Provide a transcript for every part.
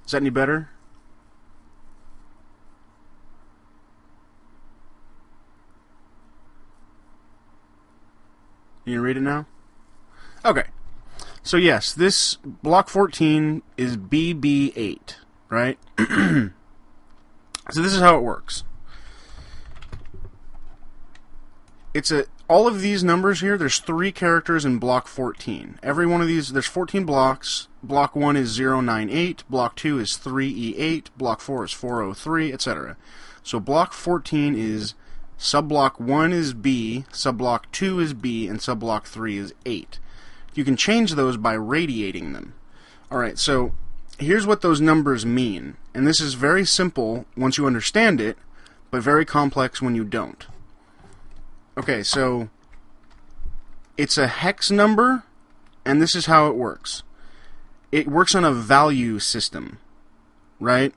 Is that any better? You can read it now? Okay. So yes, this block 14 is BB8, right? So this is how it works. All of these numbers here, there's 3 characters in block 14. Every one of these, there's 14 blocks. Block 1 is 098, block 2 is 3E8, block 4 is 403, etc. So block 14 is subblock 1 is B, subblock 2 is B, and subblock 3 is 8. You can change those by radiating them. Alright, so here's what those numbers mean. And this is very simple once you understand it, but very complex when you don't. Okay, so it's a hex number, and this is how it works. It works on a value system, right?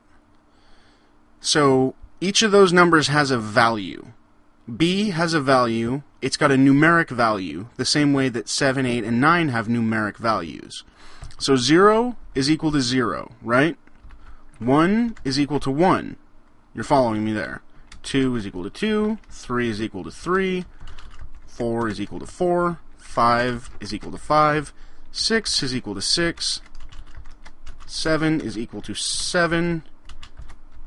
So each of those numbers has a value. B has a value. It's got a numeric value, the same way that 7, 8, and 9 have numeric values. So 0 is equal to 0, right? 1 is equal to 1. You're following me there. 2 is equal to 2, 3 is equal to 3, 4 is equal to 4, 5 is equal to 5, 6 is equal to 6, 7 is equal to 7,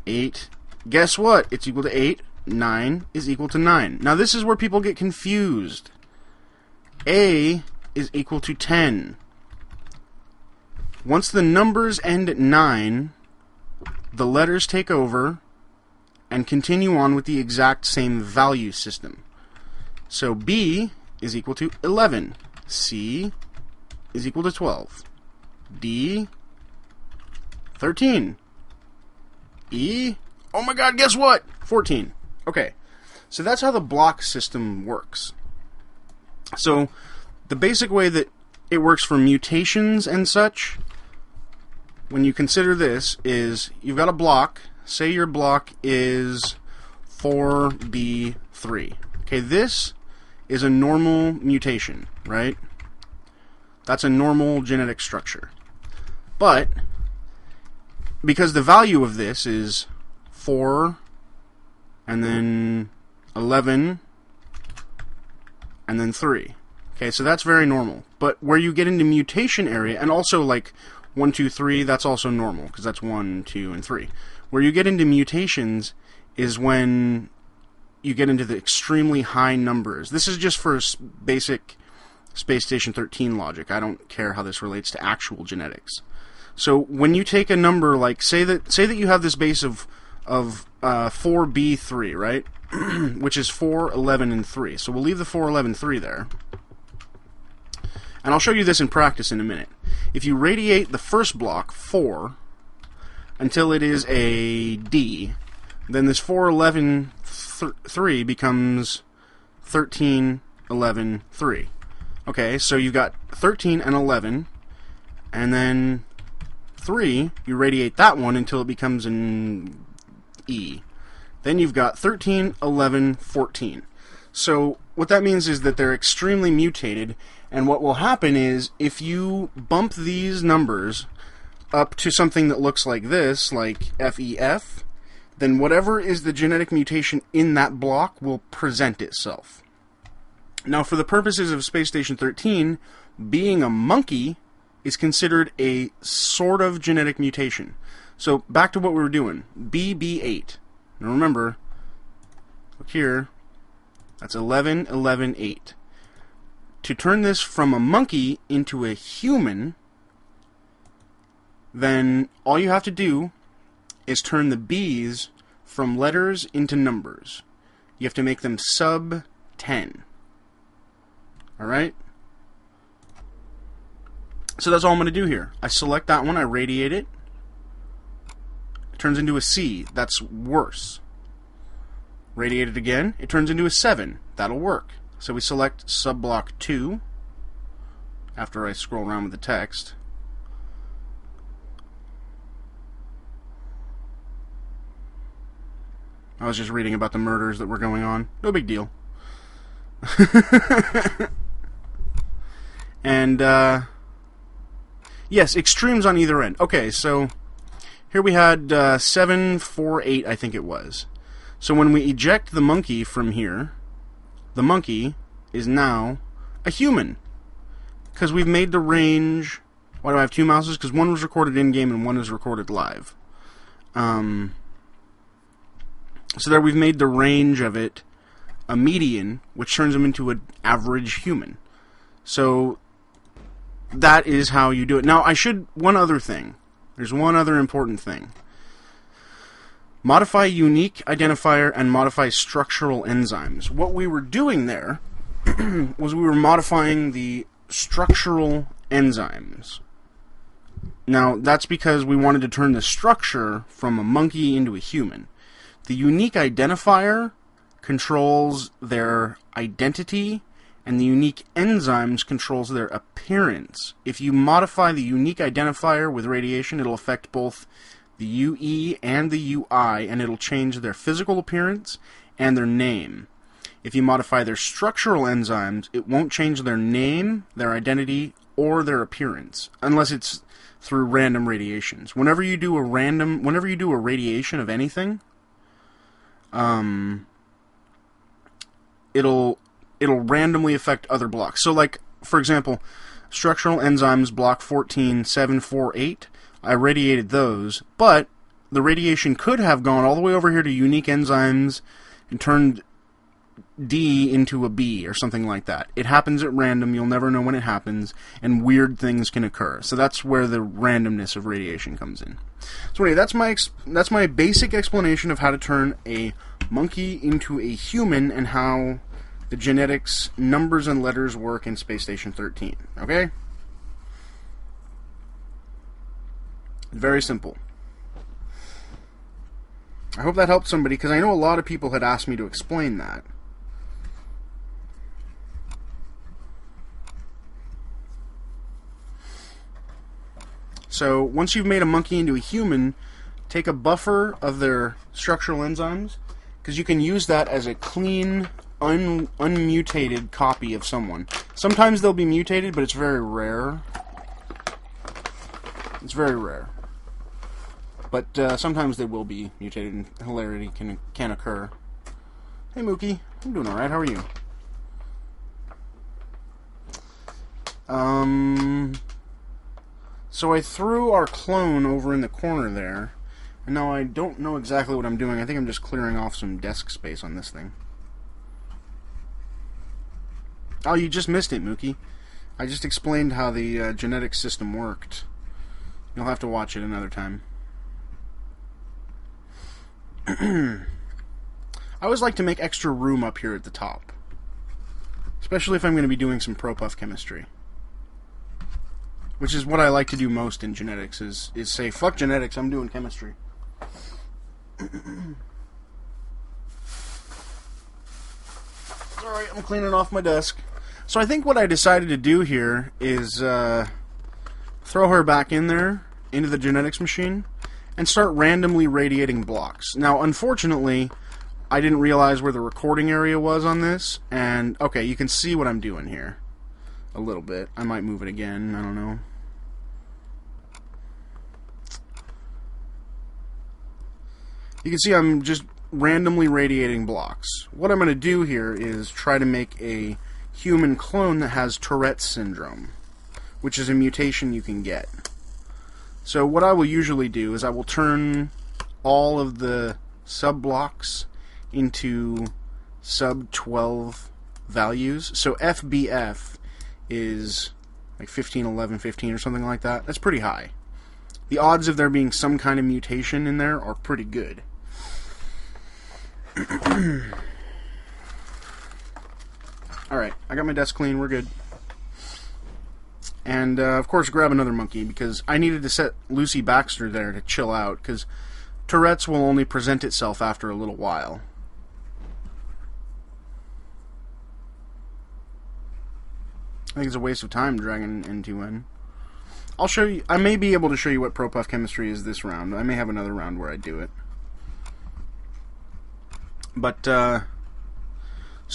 8, guess what? It's equal to 8, 9 is equal to 9. Now this is where people get confused. A is equal to 10. Once the numbers end at 9, the letters take over and continue on with the exact same value system. So B is equal to 11. C is equal to 12. D, 13. E, oh my god, guess what? 14. Okay, so that's how the block system works. So the basic way that it works for mutations and such, when you consider this, is you've got a block. Say your block is 4B3. Okay, this is a normal mutation, right? That's a normal genetic structure. But because the value of this is 4 and then 11 and then 3. Okay, so that's very normal. But where you get into mutation area, and also like 1, 2, 3, that's also normal, because that's 1, 2, and 3. Where you get into mutations is when you get into the extremely high numbers. This is just for basic Space Station 13 logic. I don't care how this relates to actual genetics. So when you take a number like, say that you have this base of 4B3, right? Which is 4, 11, and 3. So we'll leave the 4, 11, 3 there. And I'll show you this in practice in a minute. If you radiate the first block, 4, until it is a D, then this 4, 11, 3 becomes 13, 11, 3. Okay, so you've got 13 and 11, and then 3, you radiate that one until it becomes an E. Then you've got 13, 11, 14. So what that means is that they're extremely mutated, and what will happen is if you bump these numbers up to something that looks like this, like FEF, then whatever is the genetic mutation in that block will present itself. Now, for the purposes of Space Station 13, being a monkey is considered a sort of genetic mutation. So, back to what we were doing. BB8. Now remember, look here, that's 11, 11, 8. To turn this from a monkey into a human, then all you have to do is turn the B's from letters into numbers. You have to make them sub 10. Alright? So that's all I'm going to do here. I select that one, I radiate it. It turns into a C. That's worse. Radiate it again. It turns into a 7. That'll work. So we select subblock 2 after I scroll around with the text. I was just reading about the murders that were going on. No big deal. And, yes, extremes on either end. Okay, so Here we had 748, I think it was. So when we eject the monkey from here, the monkey is now a human. Because we've made the range... Why do I have two mouses? Because one was recorded in-game and one is recorded live. So there we've made the range of it a median, which turns them into an average human. So that is how you do it. Now, one other thing. There's one other important thing. Modify unique identifier and modify structural enzymes. What we were doing there was we were modifying the structural enzymes. Now, that's because we wanted to turn the structure from a monkey into a human. The unique identifier controls their identity, and the unique enzymes controls their appearance. If you modify the unique identifier with radiation, it'll affect both the UE and the UI, and it'll change their physical appearance and their name. If you modify their structural enzymes, it won't change their name, their identity, or their appearance, unless it's through random radiations. Whenever you do a radiation of anything, it'll randomly affect other blocks. So, like, for example, structural enzymes block 14748, I radiated those, but the radiation could have gone all the way over here to unique enzymes and turned D into a B or something like that. It happens at random, you'll never know when it happens, and weird things can occur. So that's where the randomness of radiation comes in. So anyway, that's my basic explanation of how to turn a monkey into a human and how the genetics, numbers, and letters work in Space Station 13. Okay? Very simple. I hope that helped somebody, because I know a lot of people had asked me to explain that. So, once you've made a monkey into a human, take a buffer of their structural enzymes, because you can use that as a clean, unmutated copy of someone. Sometimes they'll be mutated, but it's very rare. It's very rare. But sometimes they will be mutated, and hilarity can occur. Hey, Mookie. I'm doing alright. How are you? So I threw our clone over in the corner there, and now I don't know exactly what I'm doing. I think I'm just clearing off some desk space on this thing. Oh, you just missed it, Mookie. I just explained how the genetic system worked. You'll have to watch it another time. I always like to make extra room up here at the top. Especially if I'm going to be doing some ProPuff chemistry. Which is what I like to do most in genetics, is say, fuck genetics, I'm doing chemistry. Alright, I'm cleaning off my desk. So I think what I decided to do here is throw her back in there, into the genetics machine, and start randomly radiating blocks. Now, unfortunately, I didn't realize where the recording area was on this, and, okay, you can see what I'm doing here. A little bit. I might move it again, I don't know. You can see I'm just randomly radiating blocks. What I'm going to do here is try to make a human clone that has Tourette's syndrome, which is a mutation you can get. So what I will usually do is I will turn all of the sub-blocks into sub-12 values. So FBF is like 15, 11, 15 or something like that. That's pretty high. The odds of there being some kind of mutation in there are pretty good. Alright, I got my desk clean, we're good. And, of course, grab another monkey, because I needed to set Lucy Baxter there to chill out, because Tourette's will only present itself after a little while. I think it's a waste of time dragging N2 in. I'll show you, I may be able to show you what ProPuff chemistry is this round. I may have another round where I do it. But, so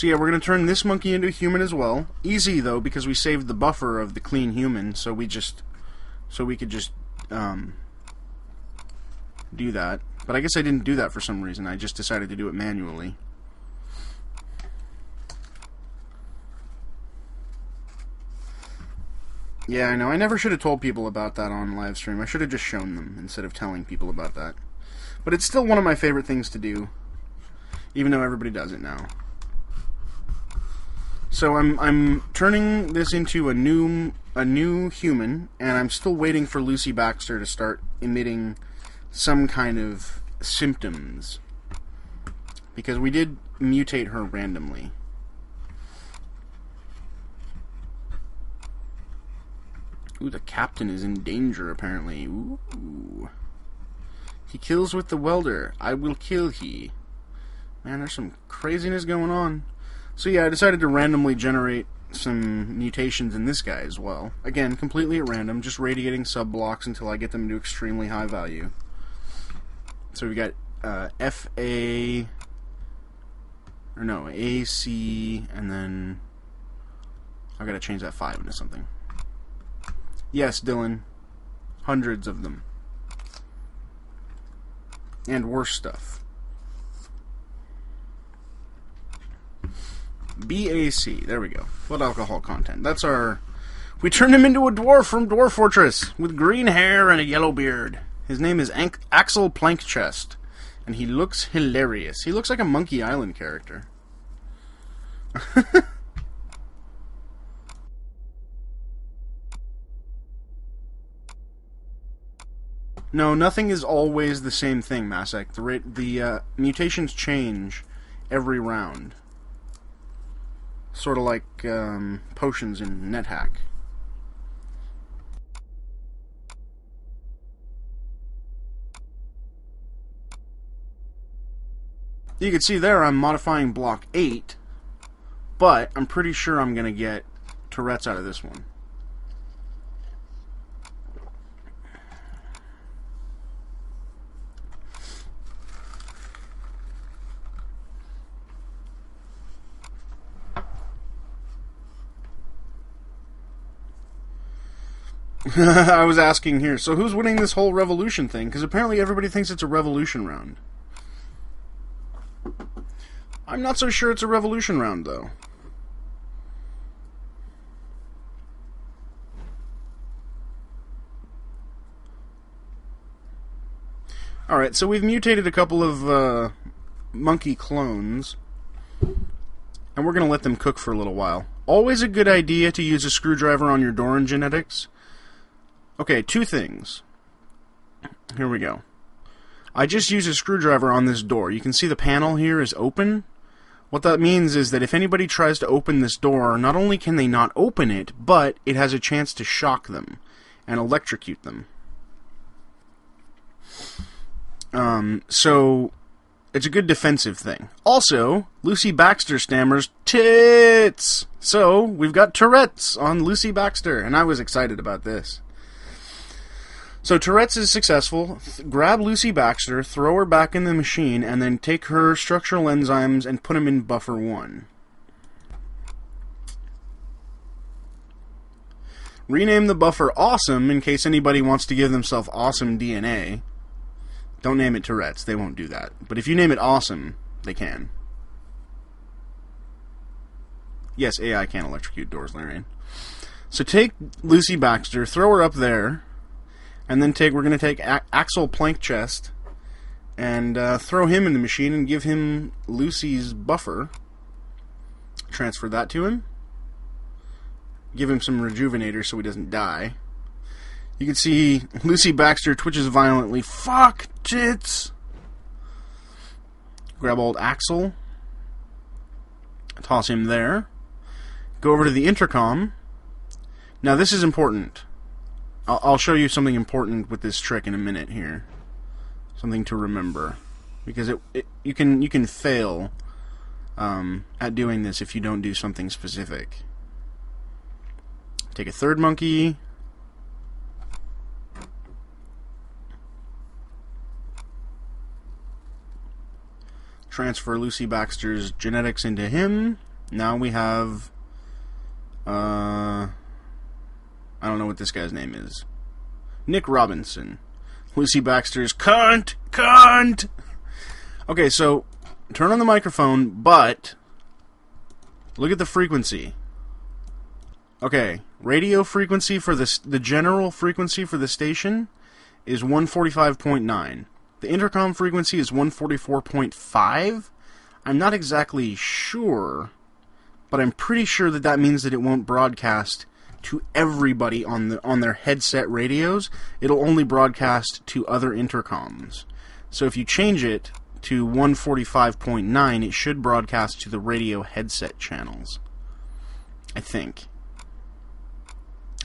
yeah, we're going to turn this monkey into a human as well. Easy, though, because we saved the buffer of the clean human, so we could just, do that. But I guess I didn't do that for some reason. I just decided to do it manually. Yeah, I know. I never should have told people about that on live stream. I should have just shown them instead of telling people about that. But it's still one of my favorite things to do, even though everybody does it now. So I'm turning this into a new human, and I'm still waiting for Lucy Baxter to start emitting some kind of symptoms, because we did mutate her randomly. Ooh, the captain is in danger, apparently. Ooh. He kills with the welder. I will kill he. Man, there's some craziness going on. So yeah, I decided to randomly generate some mutations in this guy as well. Again, completely at random, just radiating sub-blocks until I get them to extremely high value. So we got FA... or no, AC, and then... I've got to change that 5 into something. Yes, Dylan. Hundreds of them. And worse stuff. BAC. There we go. Blood alcohol content. That's our... We turned him into a dwarf from Dwarf Fortress with green hair and a yellow beard. His name is Axel Plankchest, and he looks hilarious. He looks like a Monkey Island character. No, nothing is always the same thing, Masek. The mutations change every round. Sort of like potions in NetHack. You can see there I'm modifying block 8, but I'm pretty sure I'm going to get Tourette's out of this one. I was asking here, so who's winning this whole revolution thing? Because apparently everybody thinks it's a revolution round. I'm not so sure it's a revolution round, though. Alright, so we've mutated a couple of monkey clones, and we're going to let them cook for a little while. Always a good idea to use a screwdriver on your Doran genetics. Okay, 2 things. Here we go. I just used a screwdriver on this door. You can see the panel here is open. What that means is that if anybody tries to open this door, not only can they not open it, but it has a chance to shock them and electrocute them. So it's a good defensive thing. Also, Lucy Baxter stammers tits! So, we've got Tourette's on Lucy Baxter, and I was excited about this. So Tourette's is successful. Grab Lucy Baxter, throw her back in the machine, and then take her structural enzymes and put them in buffer 1. Rename the buffer Awesome in case anybody wants to give themselves awesome DNA. Don't name it Tourette's, they won't do that. But if you name it Awesome, they can. Yes, AI can electrocute doors, Larian. So take Lucy Baxter, throw her up there, and then we're going to take Axel Plankchest and throw him in the machine and give him Lucy's buffer. Transfer that to him. Give him some rejuvenator so he doesn't die. You can see Lucy Baxter twitches violently. Fuck tits! Grab old Axel. Toss him there. Go over to the intercom. Now this is important. I'll show you something important with this trick in a minute here. Something to remember. Because you can fail at doing this if you don't do something specific. Take a third monkey. Transfer Lucy Baxter's genetics into him. Now we have... I don't know what this guy's name is. Nick Robinson. Lucy Baxter's cunt, cunt. Okay, so turn on the microphone, but look at the frequency. Okay, radio frequency for the general frequency for the station is 145.9. The intercom frequency is 144.5. I'm not exactly sure, but I'm pretty sure that that means that it won't broadcast to everybody on their headset radios. It'll only broadcast to other intercoms. So if you change it to 145.9, it should broadcast to the radio headset channels. I think.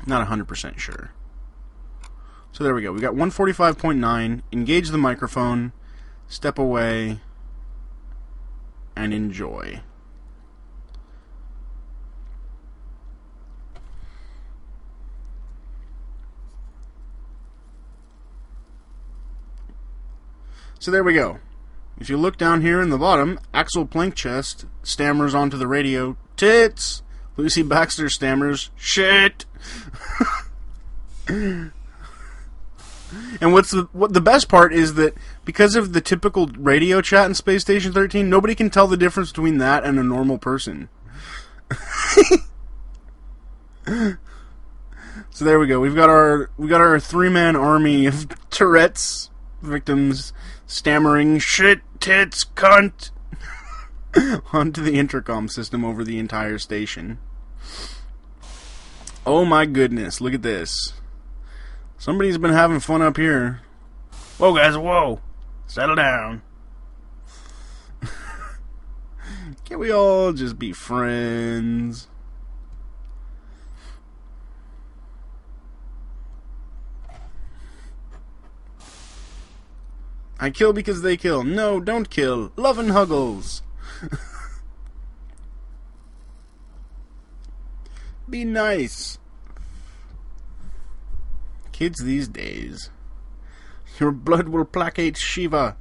Not 100% sure. So there we go. We got 145.9. Engage the microphone. Step away. And enjoy. So there we go. If you look down here in the bottom, Axel Plankchest stammers onto the radio, tits! Lucy Baxter stammers, shit! And what the best part is that because of the typical radio chat in Space Station 13, nobody can tell the difference between that and a normal person. So there we go. We got our 3-man army of Tourette's victims stammering shit, tits, cunt onto the intercom system over the entire station. Oh my goodness, look at this. Somebody's been having fun up here. Whoa guys, whoa. Settle down. Can't we all just be friends? I kill because they kill. No, don't kill. Love and huggles. Be nice. Kids these days. Your blood will placate Shiva.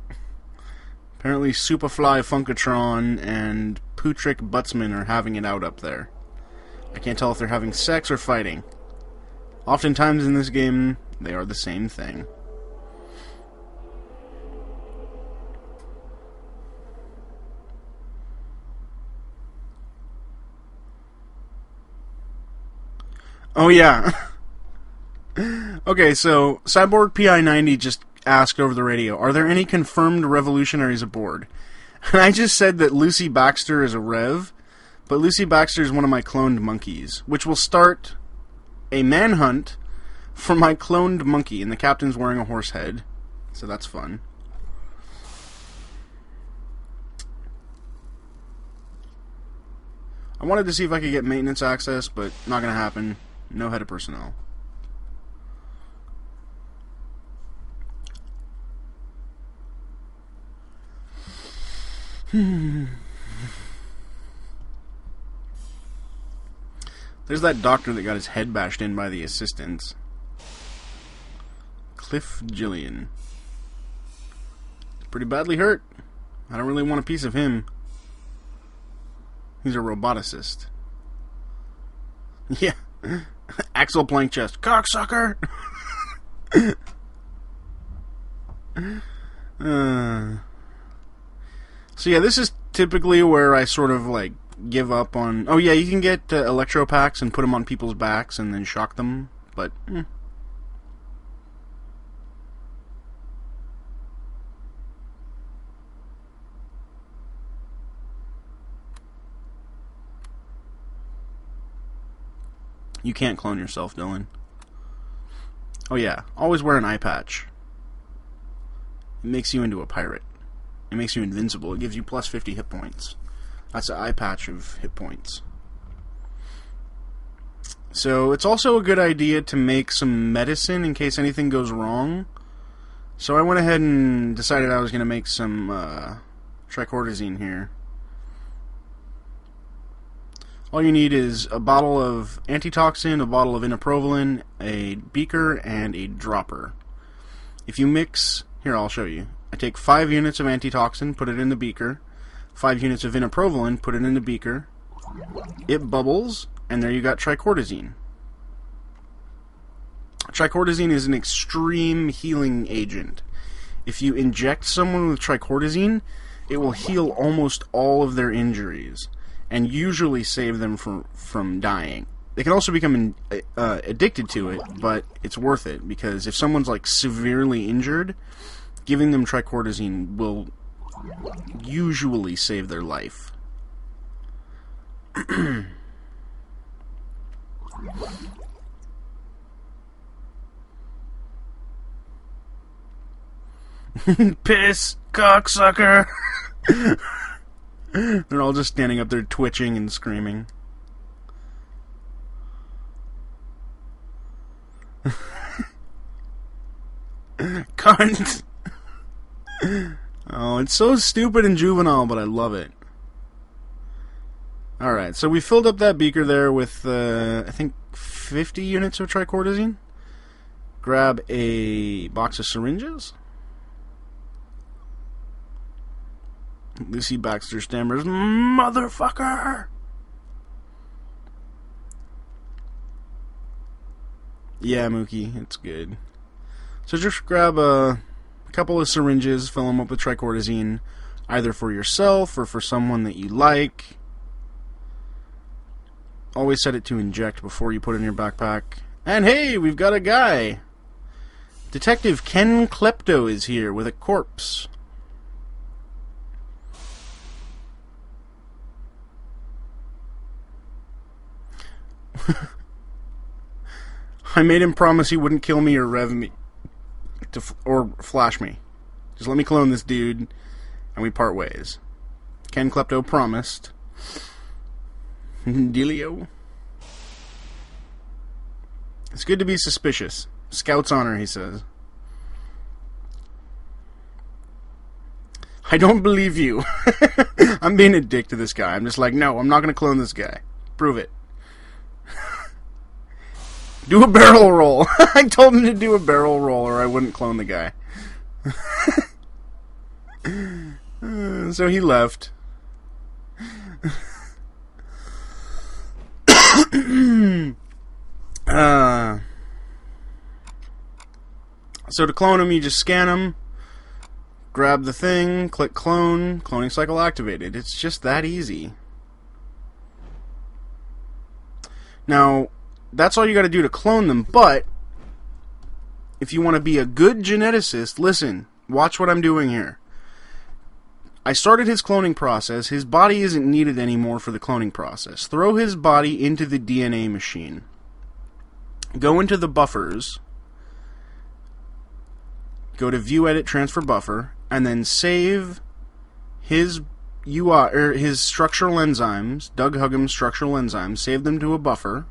Apparently Superfly Funkatron and Pootrick Buttsman are having it out up there. I can't tell if they're having sex or fighting. Oftentimes in this game, they are the same thing. Oh yeah. Okay, so Cyborg PI-90 just asked over the radio, are there any confirmed revolutionaries aboard? And I just said that Lucy Baxter is a rev, but Lucy Baxter is one of my cloned monkeys, which will start a manhunt for my cloned monkey, and the captain's wearing a horse head, so that's fun. I wanted to see if I could get maintenance access, but not gonna happen. No head of personnel. There's that doctor that got his head bashed in by the assistants. Cliff Gillian. Pretty badly hurt. I don't really want a piece of him. He's a roboticist. Yeah. Axel Plankchest. Cocksucker! So yeah, this is typically where I sort of like give up on... Oh yeah, you can get electro packs and put them on people's backs and then shock them, but... You can't clone yourself, Dylan. Oh yeah, always wear an eye patch. It makes you into a pirate. It makes you invincible. It gives you plus 50 hit points. That's an eye patch of hit points. So it's also a good idea to make some medicine in case anything goes wrong. So I went ahead and decided I was going to make some tricordazine here. All you need is a bottle of antitoxin, a bottle of inoprovolin, a beaker, and a dropper. If you mix... Here, I'll show you. I take 5 units of antitoxin, put it in the beaker. 5 units of inoprovolin, put it in the beaker. It bubbles, and there you got tricordazine. Tricordazine is an extreme healing agent. If you inject someone with tricordazine, it will heal almost all of their injuries, and usually save them from dying. They can also become addicted to it, but it's worth it, because if someone's like severely injured, giving them tricordazine will usually save their life. Piss, cocksucker! They're all just standing up there twitching and screaming. Cunt! Oh, it's so stupid and juvenile, but I love it. Alright, so we filled up that beaker there with, I think, 50 units of tricordazine. Grab a box of syringes. Lucy Baxter stammers, "Motherfucker!" Yeah, Mookie, it's good. So just grab a couple of syringes, fill them up with tricordazine, either for yourself or for someone that you like. Always set it to inject before you put it in your backpack. And hey, we've got a guy! Detective Ken Klepto is here with a corpse. I made him promise he wouldn't kill me or rev me or flash me. Just let me clone this dude, and we part ways. Ken Klepto promised. Dealio. It's good to be suspicious. Scout's honor, he says. I don't believe you. I'm being a dick to this guy. I'm just like, no, I'm not going to clone this guy. Prove it. Do a barrel roll. I told him to do a barrel roll or I wouldn't clone the guy. So he left. So to clone him, you just scan him, grab the thing, click clone, cloning cycle activated. It's just that easy. Now, that's all you got to do to clone them, but if you want to be a good geneticist, listen, watch what I'm doing here. I started his cloning process. His body isn't needed anymore for the cloning process. Throw his body into the DNA machine. Go into the buffers. Go to View, Edit, Transfer Buffer, and then save his UI, or his structural enzymes, Doug Huggum's structural enzymes. Save them to a buffer,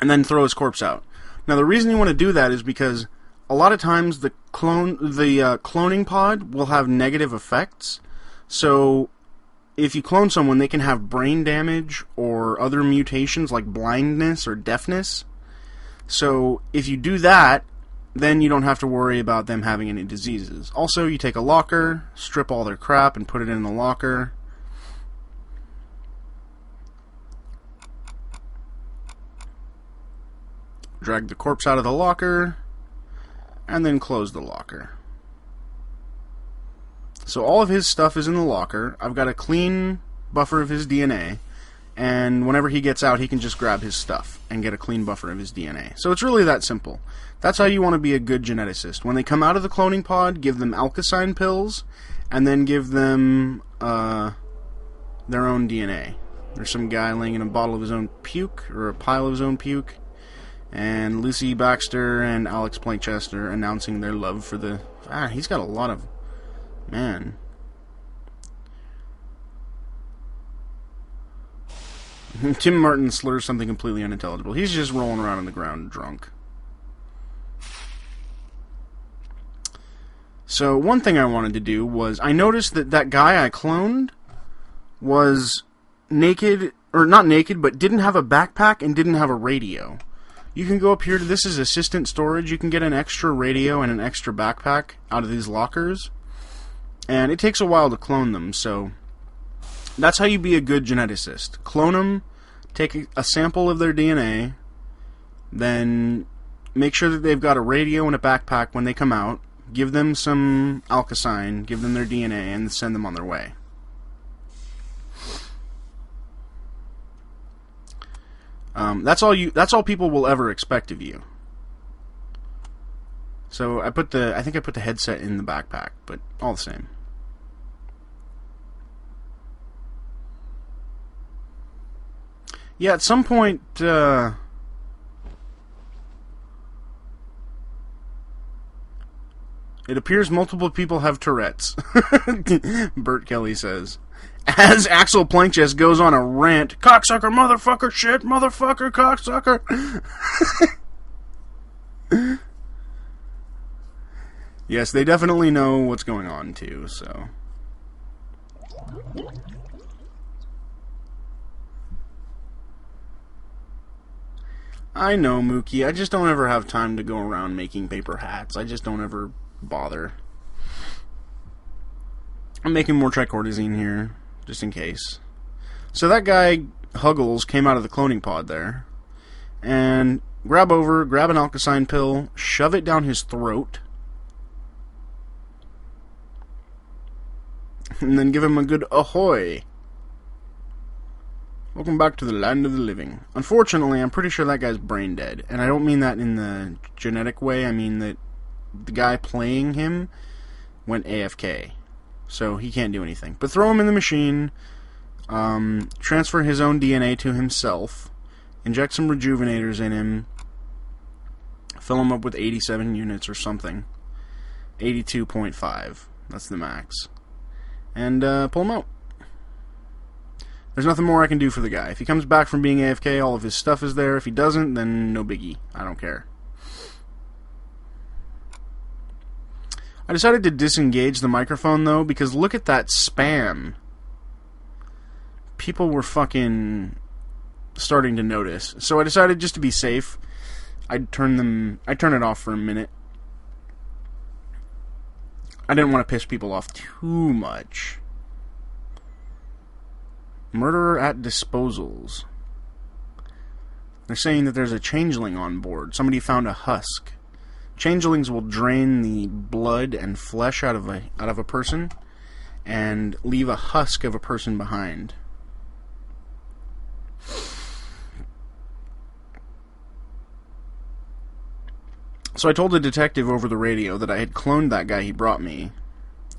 and then throw his corpse out. Now, the reason you want to do that is because a lot of times the cloning pod will have negative effects. So if you clone someone, they can have brain damage or other mutations like blindness or deafness. So if you do that, then you don't have to worry about them having any diseases. Also, you take a locker, strip all their crap, and put it in the locker. Drag the corpse out of the locker, and then close the locker. So all of his stuff is in the locker. I've got a clean buffer of his DNA, and whenever he gets out, he can just grab his stuff and get a clean buffer of his DNA. So it's really that simple. That's how you want to be a good geneticist. When they come out of the cloning pod, give them Alkazine pills, and then give them their own DNA. There's some guy laying in a bottle of his own puke, or a pile of his own puke, and Lucy Baxter and Alex Plankchester announcing their love for the... he's got a lot of... Man. Tim Martin slurs something completely unintelligible. He's just rolling around on the ground drunk. So one thing I wanted to do was, I noticed that that guy I cloned was naked, or not naked, but didn't have a backpack and didn't have a radio. You can go up here to, this is assistant storage, you can get an extra radio and an extra backpack out of these lockers. And it takes a while to clone them, so that's how you be a good geneticist. Clone them, take a sample of their DNA, then make sure that they've got a radio and a backpack when they come out. Give them some Alkazine, give them their DNA, and send them on their way. That's all people will ever expect of you. So I think I put the headset in the backpack, but all the same. Yeah, at some point, it appears multiple people have Tourette's. Bert Kelly says. As Axel Plankchest goes on a rant, cocksucker, motherfucker, shit, motherfucker, cocksucker. Yes, they definitely know what's going on, too, so. I know, Mookie, I just don't ever have time to go around making paper hats. I just don't ever bother. I'm making more tricordazine here, just in case. So that guy, Huggles, came out of the cloning pod there, and grab an Alkazine pill, shove it down his throat, and then give him a good ahoy. Welcome back to the land of the living. Unfortunately, I'm pretty sure that guy's brain dead. And I don't mean that in the genetic way. I mean that the guy playing him went AFK. So he can't do anything. But throw him in the machine, transfer his own DNA to himself, inject some rejuvenators in him, fill him up with 87 units or something. 82.5. That's the max. And pull him out. There's nothing more I can do for the guy. If he comes back from being AFK, all of his stuff is there. If he doesn't, then no biggie. I don't care. I decided to disengage the microphone, though, because look at that spam. People were fucking starting to notice. So I decided, just to be safe, I'd turn it off for a minute. I didn't want to piss people off too much. Murderer at disposals. They're saying that there's a changeling on board. Somebody found a husk. Changelings will drain the blood and flesh out of a person and leave a husk of a person behind. So I told the detective over the radio that I had cloned that guy he brought me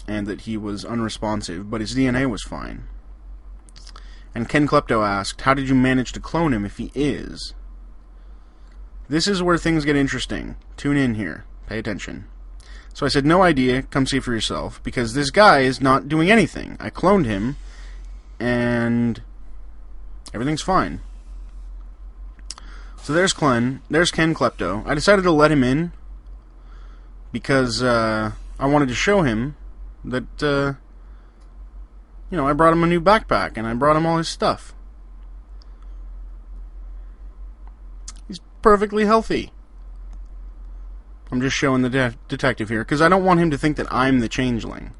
and that he was unresponsive, but his DNA was fine. And Ken Klepto asked, how did you manage to clone him if he is? This is where things get interesting. Tune in here. Pay attention. So I said, no idea. Come see for yourself. Because this guy is not doing anything. I cloned him, and everything's fine. So there's Ken Klepto. I decided to let him in because I wanted to show him that... you know, I brought him a new backpack, and I brought him all his stuff. He's perfectly healthy. I'm just showing the detective here, because I don't want him to think that I'm the changeling.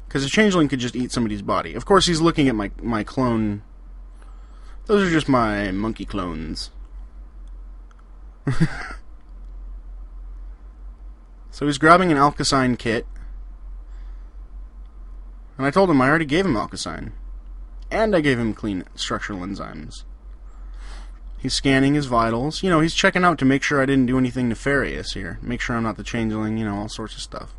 Because the changeling could just eat somebody's body. Of course, he's looking at my clone. Those are just my monkey clones. So he's grabbing an Alkazine kit. And I told him I already gave him Alkazine. And I gave him clean structural enzymes. He's scanning his vitals. You know, he's checking out to make sure I didn't do anything nefarious here. Make sure I'm not the changeling, you know, all sorts of stuff.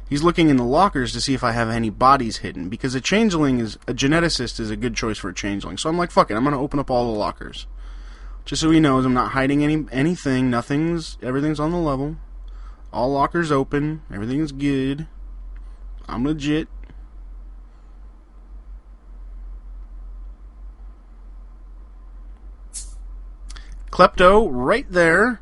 He's looking in the lockers to see if I have any bodies hidden. Because a geneticist is a good choice for a changeling. So I'm like, fuck it, I'm going to open up all the lockers. Just so he knows I'm not hiding anything. Everything's on the level. All lockers open. Everything's good. I'm legit. Klepto, right there,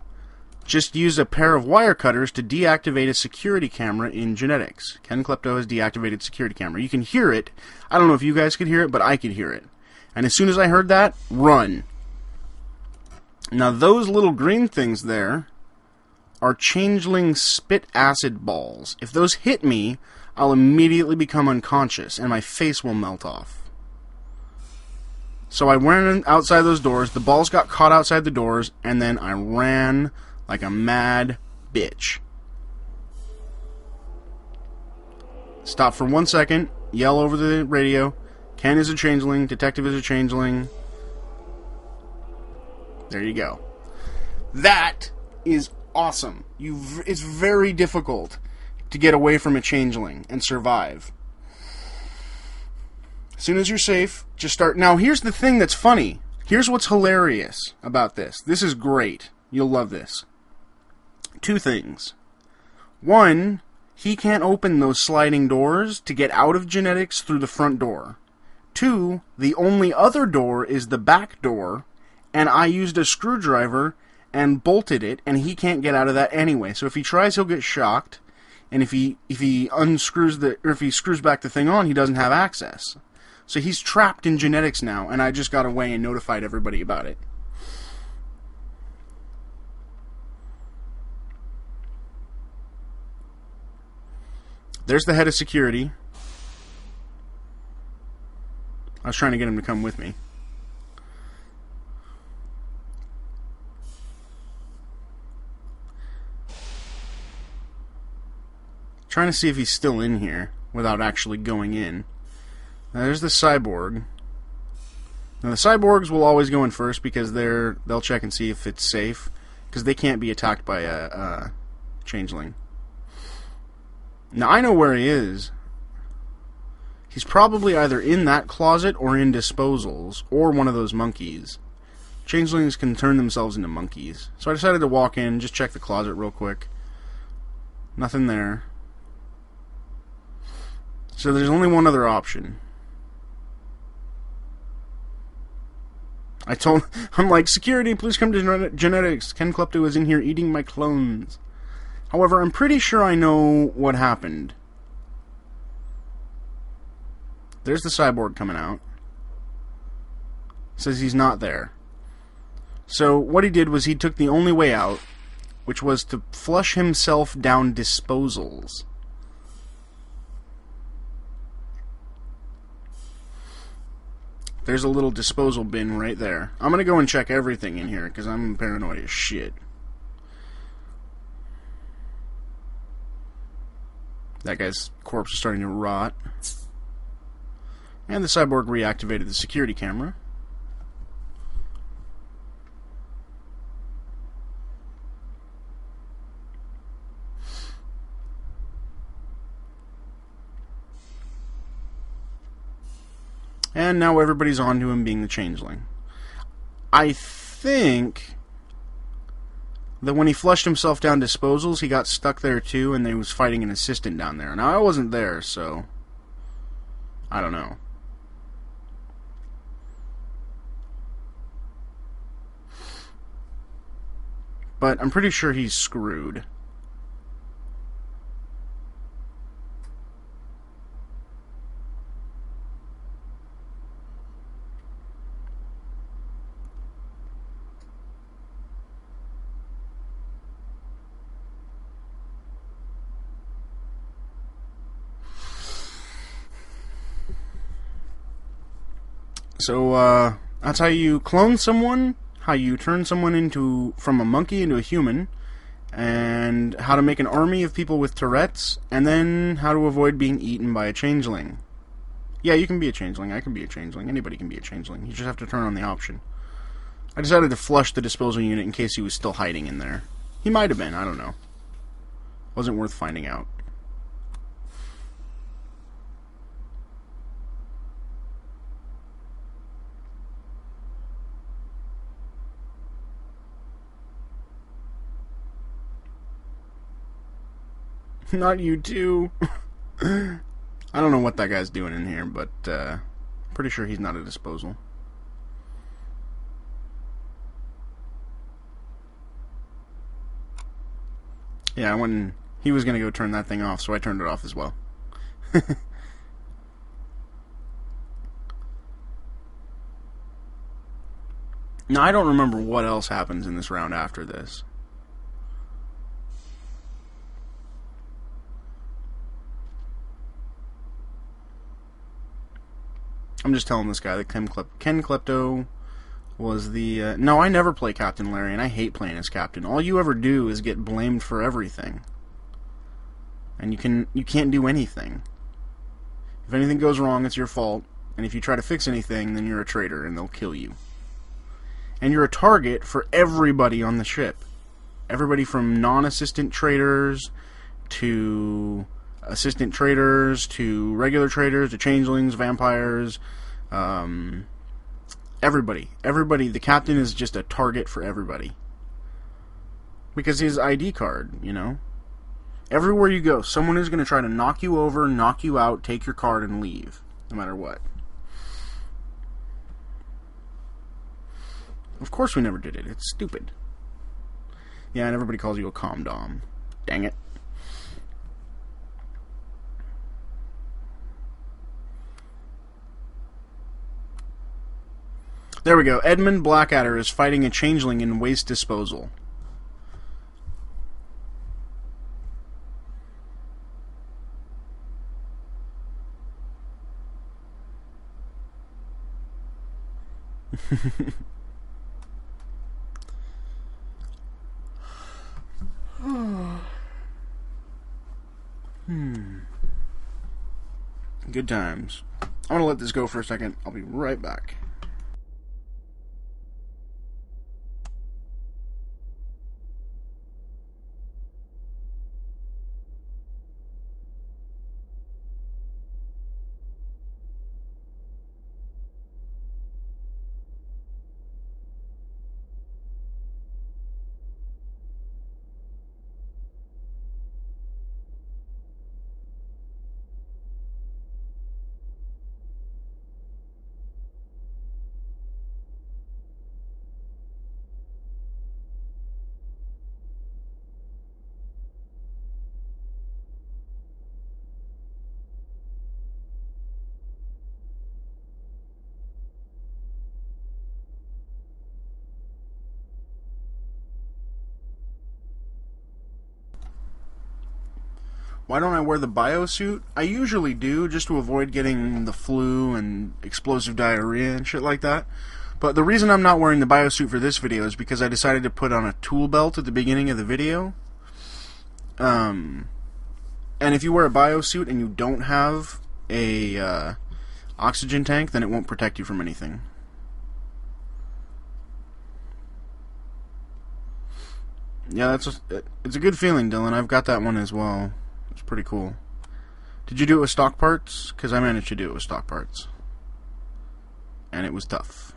just used a pair of wire cutters to deactivate a security camera in genetics. Ken Klepto has deactivated security camera. You can hear it. I don't know if you guys could hear it, but I could hear it. And as soon as I heard that, run. Now those little green things there are changeling spit acid balls. If those hit me, I'll immediately become unconscious and my face will melt off. So I went outside those doors, the balls got caught outside the doors, and then I ran like a mad bitch. Stop for 1 second, yell over the radio, Ken is a changeling, Detective is a changeling. There you go. That is awesome. It's very difficult to get away from a changeling and survive. As soon as you're safe, just start. Now, here's the thing that's funny. Here's what's hilarious about this. This is great. You'll love this. 2 things. 1, he can't open those sliding doors to get out of genetics through the front door. 2, the only other door is the back door, and I used a screwdriver and bolted it, and he can't get out of that anyway. So if he tries, he'll get shocked, and if he unscrews if he screws back the thing on, he doesn't have access. So he's trapped in genetics now, and I just got away and notified everybody about it. There's the head of security. I was trying to get him to come with me. Trying to see if he's still in here without actually going in. Now, there's the cyborg. Now, the cyborgs will always go in first because they'll check and see if it's safe, because they can't be attacked by a changeling. Now, I know where he is. He's probably either in that closet or in disposals, or one of those monkeys. Changelings can turn themselves into monkeys. So I decided to walk in, just check the closet real quick. Nothing there. So there's only one other option. I'm like, security, please come to genetics. Ken Klepto is in here eating my clones. However, I'm pretty sure I know what happened. There's the cyborg coming out. Says he's not there. So what he did was he took the only way out, which was to flush himself down disposals. There's a little disposal bin right there. I'm going to go and check everything in here, because I'm paranoid as shit. That guy's corpse is starting to rot. And the cyborg reactivated the security camera. And now everybody's on to him being the changeling. I think that when he flushed himself down disposals, he got stuck there too, and they was fighting an assistant down there. Now, I wasn't there, so I don't know. But I'm pretty sure he's screwed. So, that's how you clone someone, how you turn someone from a monkey into a human, and how to make an army of people with Tourette's, and then how to avoid being eaten by a changeling. Yeah, you can be a changeling, I can be a changeling, anybody can be a changeling. You just have to turn on the option. I decided to flush the disposal unit in case he was still hiding in there. He might have been, I don't know. Wasn't worth finding out. Not you too. I don't know what that guy's doing in here, but pretty sure he's not a disposal. Yeah, when he was going to go turn that thing off, so I turned it off as well. Now, I don't remember what else happens in this round after this. I'm just telling this guy that Ken Klepto was the... No, I never play Captain Larry, and I hate playing as Captain. All you ever do is get blamed for everything. And you can't do anything. If anything goes wrong, it's your fault. And if you try to fix anything, then you're a traitor, and they'll kill you. And you're a target for everybody on the ship. Everybody from non-assistant traders to assistant traders to regular traders to changelings, vampires, everybody. Everybody. The captain is just a target for everybody. Because his ID card, you know. Everywhere you go, someone is going to try to knock you over, knock you out, take your card, and leave. No matter what. Of course we never did it. It's stupid. Yeah, and everybody calls you a comm-dom. Dang it. There we go. Edmund Blackadder is fighting a changeling in waste disposal. Good times. I'm going to let this go for a second. I'll be right back. Why don't I wear the biosuit? I usually do, just to avoid getting the flu and explosive diarrhea and shit like that. But the reason I'm not wearing the biosuit for this video is because I decided to put on a tool belt at the beginning of the video. And if you wear a biosuit and you don't have a oxygen tank, then it won't protect you from anything. Yeah, it's a good feeling, Dylan. I've got that one as well. It's pretty cool. Did you do it with stock parts? Because I managed to do it with stock parts. And it was tough.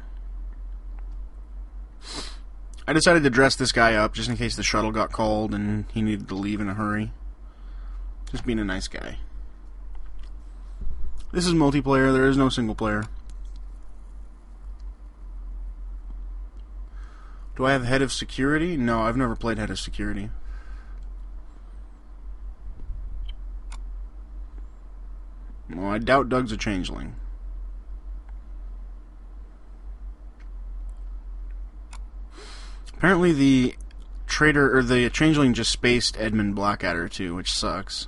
I decided to dress this guy up just in case the shuttle got called and he needed to leave in a hurry. Just being a nice guy. This is multiplayer. There is no single player. Do I have head of security? No, I've never played head of security. Well, I doubt Doug's a changeling. Apparently the traitor, or the changeling just spaced Edmund Blackadder too, which sucks.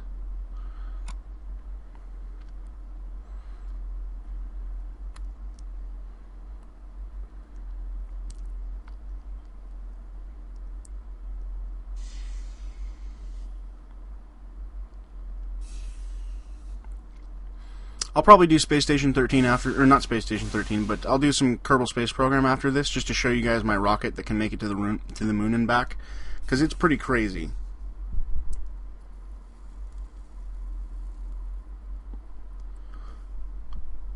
I'll probably do Space Station 13 after, or not Space Station 13, but I'll do some Kerbal Space Program after this, just to show you guys my rocket that can make it to the moon and back, because it's pretty crazy.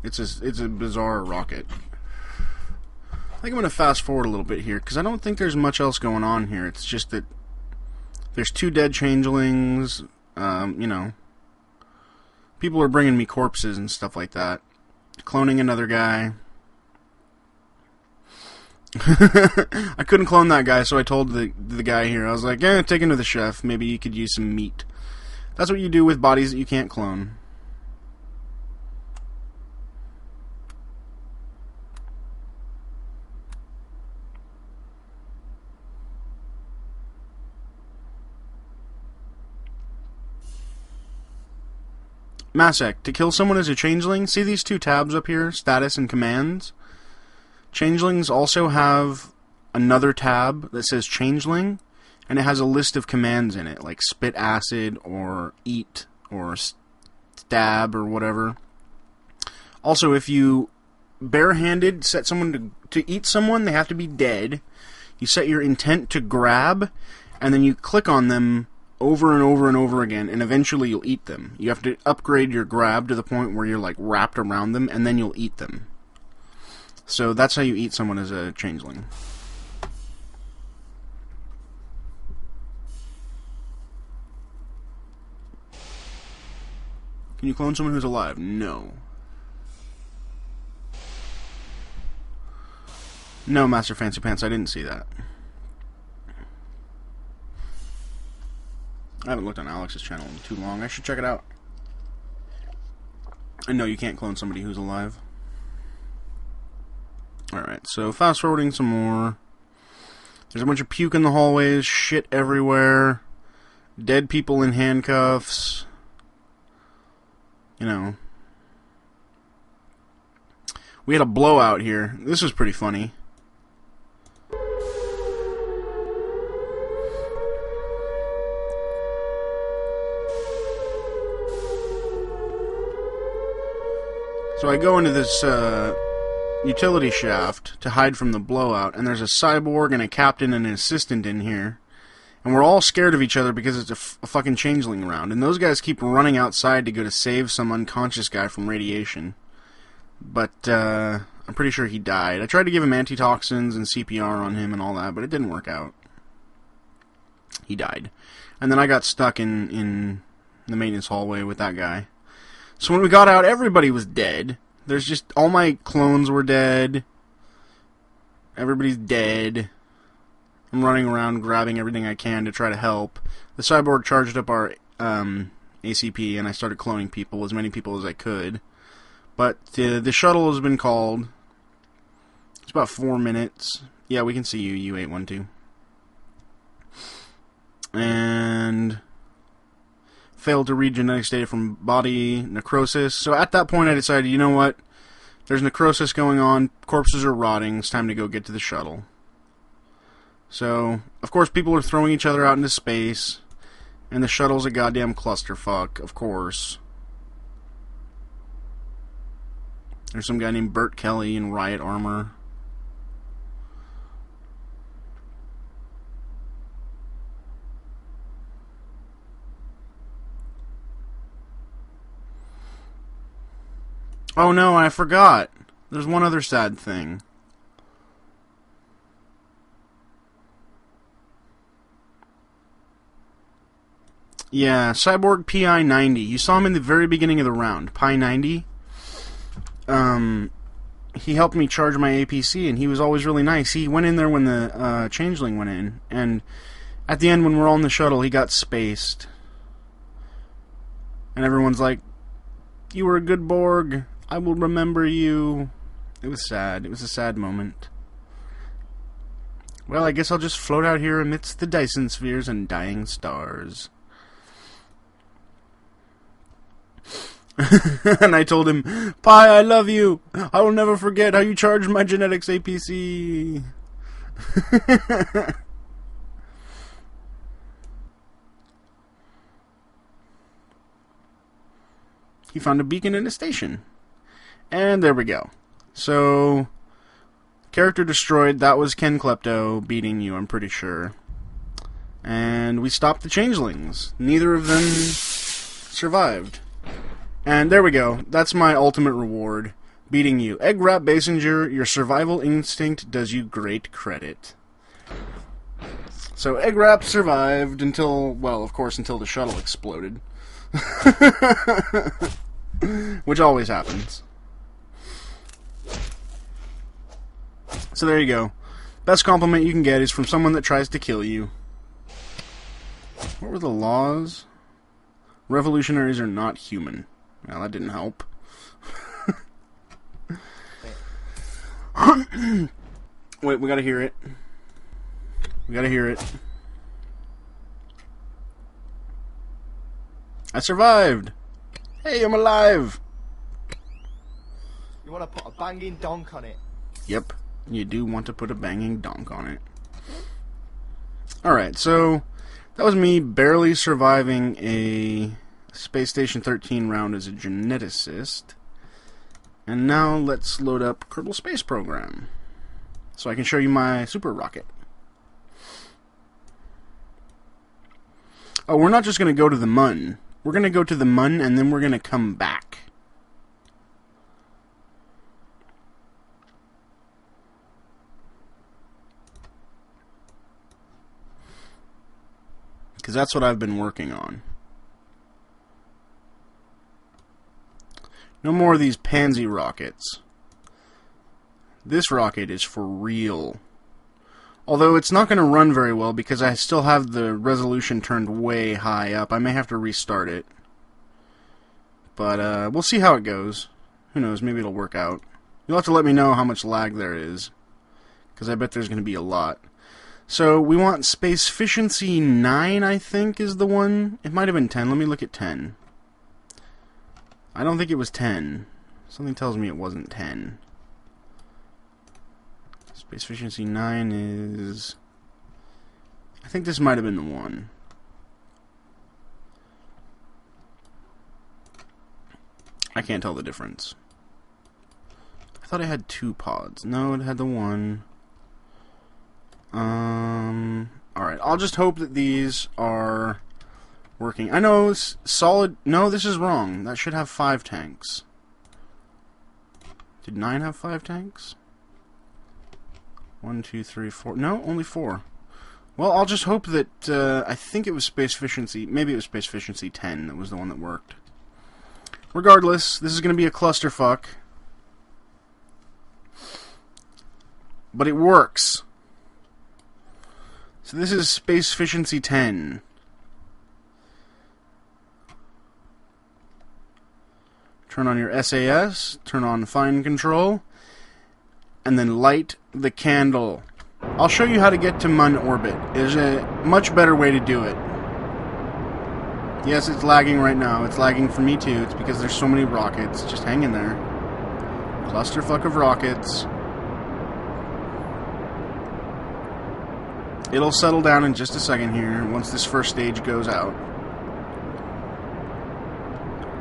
It's a bizarre rocket. I think I'm going to fast forward a little bit here, because I don't think there's much else going on here. It's just that there's 2 dead changelings, you know. People are bringing me corpses and stuff like that. Cloning another guy. I couldn't clone that guy, so I told the guy here, I was like, take him to the chef. Maybe you could use some meat. That's what you do with bodies that you can't clone. Masek, to kill someone as a changeling, see these two tabs up here, status and commands? Changelings also have another tab that says changeling, and it has a list of commands in it, like spit acid, or eat, or stab, or whatever. Also, if you barehanded set someone to eat someone, they have to be dead. You set your intent to grab, and then you click on them over and over and over again, and eventually you'll eat them. You have to upgrade your grab to the point where you're like wrapped around them, and then you'll eat them. So that's how you eat someone as a changeling. Can you clone someone who's alive? No. No, Master Fancy Pants, I didn't see that. I haven't looked on Alex's channel in too long. I should check it out. And no, you can't clone somebody who's alive. Alright, so fast forwarding some more. There's a bunch of puke in the hallways, shit everywhere, dead people in handcuffs. You know. We had a blowout here. This was pretty funny. So I go into this utility shaft to hide from the blowout, and there's a cyborg and a captain and an assistant in here. And we're all scared of each other because it's a fucking changeling round. And those guys keep running outside to go to save some unconscious guy from radiation. But I'm pretty sure he died. I tried to give him antitoxins and CPR on him and all that, but it didn't work out. He died. And then I got stuck in the maintenance hallway with that guy. So when we got out, everybody was dead. There's just... all my clones were dead. Everybody's dead. I'm running around grabbing everything I can to try to help. The cyborg charged up our ACP, and I started cloning people, as many people as I could. But the shuttle has been called. It's about 4 minutes. Yeah, we can see you, U812. And... failed to read genetic data from body necrosis. So at that point I decided, you know what? There's necrosis going on. Corpses are rotting. It's time to go get to the shuttle. So, of course, people are throwing each other out into space. And the shuttle's a goddamn clusterfuck, of course. There's some guy named Bert Kelly in riot armor. Oh no, I forgot. There's one other sad thing. Yeah, Cyborg PI-90. You saw him in the very beginning of the round. PI-90. He helped me charge my APC, and he was always really nice. He went in there when the changeling went in, and at the end when we're all in the shuttle, he got spaced. And everyone's like, "You were a good Borg. I will remember you." It was sad. It was a sad moment. Well, I guess I'll just float out here amidst the Dyson spheres and dying stars. And I told him, "Pi, I love you. I will never forget how you charged my genetics APC." He found a beacon in a station. And there we go. So, character destroyed. That was Ken Klepto beating you, I'm pretty sure. And we stopped the changelings. Neither of them survived. And there we go. That's my ultimate reward. Beating you. Egg Wrap Basinger, your survival instinct does you great credit. So, Egg Wrap survived until, well, of course, until the shuttle exploded. Which always happens. So there you go. Best compliment you can get is from someone that tries to kill you. What were the laws? Revolutionaries are not human. Well, that didn't help. Wait, we gotta hear it. We gotta hear it. I survived! Hey, I'm alive! You want to put a banging donk on it. Yep, you do want to put a banging donk on it. Alright, so that was me barely surviving a Space Station 13 round as a geneticist. And now let's load up Kerbal Space Program so I can show you my super rocket. Oh, we're not just going to go to the Mun. We're going to go to the Mun and then we're going to come back. Because that's what I've been working on. No more of these pansy rockets. This rocket is for real. Although it's not going to run very well because I still have the resolution turned way high up. I may have to restart it. But we'll see how it goes. Who knows, maybe it'll work out. You'll have to let me know how much lag there is, because I bet there's going to be a lot. So we want Space Efficiency 9, I think, is the one. It might have been 10. Let me look at 10. I don't think it was 10. Something tells me it wasn't 10. Space Efficiency 9 is... I think this might have been the one. I can't tell the difference. I thought it had 2 pods. No, it had the one. Alright, I'll just hope that these are working. I know it's solid... No, this is wrong. That should have 5 tanks. Did 9 have 5 tanks? 1, 2, 3, 4... No, only 4. Well, I'll just hope that... I think it was Space Efficiency... Maybe it was Space Efficiency 10 that was the one that worked. Regardless, this is going to be a clusterfuck. But it works. So this is Space Efficiency 10. Turn on your SAS, turn on Fine Control, and then light the candle. I'll show you how to get to Mun orbit. There's a much better way to do it. Yes, it's lagging right now. It's lagging for me too. It's because there's so many rockets. Just hang in there. Clusterfuck of rockets. It'll settle down in just a second here once this first stage goes out.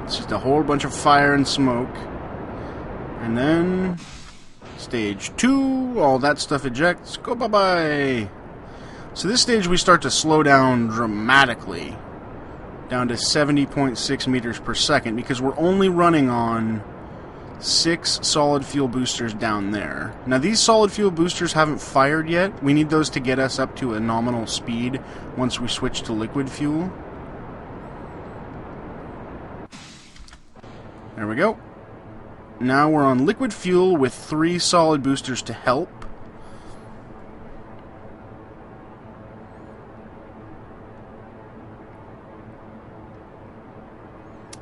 It's just a whole bunch of fire and smoke. And then... Stage 2, all that stuff ejects. Go bye-bye! So this stage we start to slow down dramatically. Down to 70.6 meters per second because we're only running on 6 solid fuel boosters down there. Now these solid fuel boosters haven't fired yet. We need those to get us up to a nominal speed once we switch to liquid fuel. There we go. Now we're on liquid fuel with 3 solid boosters to help.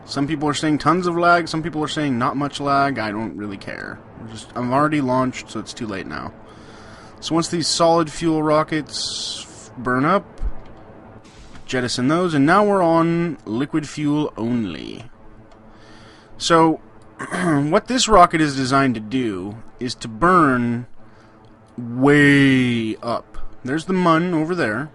Some people are saying tons of lag, some people are saying not much lag. I don't really care. I'm already launched, so it's too late now. So once these solid fuel rockets burn up, jettison those, and now we're on liquid fuel only. So, what this rocket is designed to do is to burn way up. There's the Mun over there.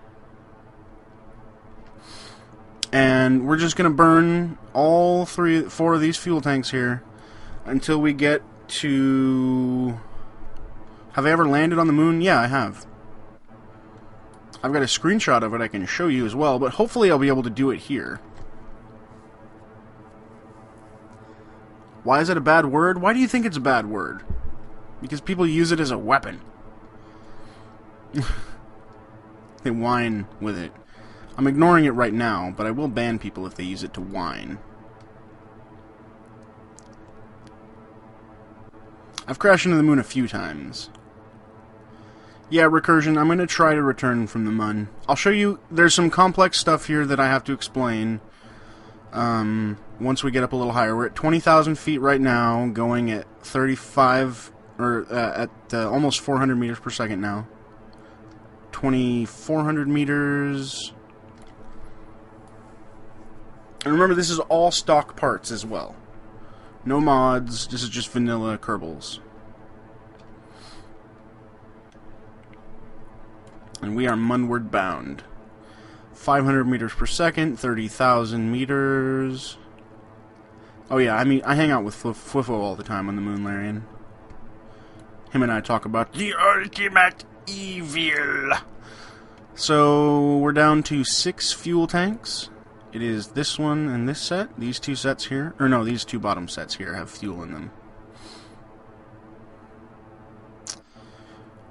And we're just going to burn all 4 of these fuel tanks here until we get to... Have I ever landed on the moon? Yeah, I have. I've got a screenshot of it I can show you as well, but hopefully I'll be able to do it here. Why is it a bad word? Why do you think it's a bad word? Because people use it as a weapon. They whine with it. I'm ignoring it right now, but I will ban people if they use it to whine. I've crashed into the moon a few times. Yeah, recursion, I'm going to try to return from the Mun. I'll show you, there's some complex stuff here that I have to explain once we get up a little higher. We're at 20,000 feet right now, going at 35, or at almost 400 meters per second now. 2,400 meters... And remember, this is all stock parts as well. No mods, this is just vanilla Kerbals. And we are Munward bound. 500 meters per second, 30,000 meters. Oh yeah, I mean, I hang out with Fwiffo all the time on the Moonlarian. Him and I talk about the ultimate evil. So, we're down to 6 fuel tanks. It is this one and this set. These two sets here. Or no, these two bottom sets here have fuel in them.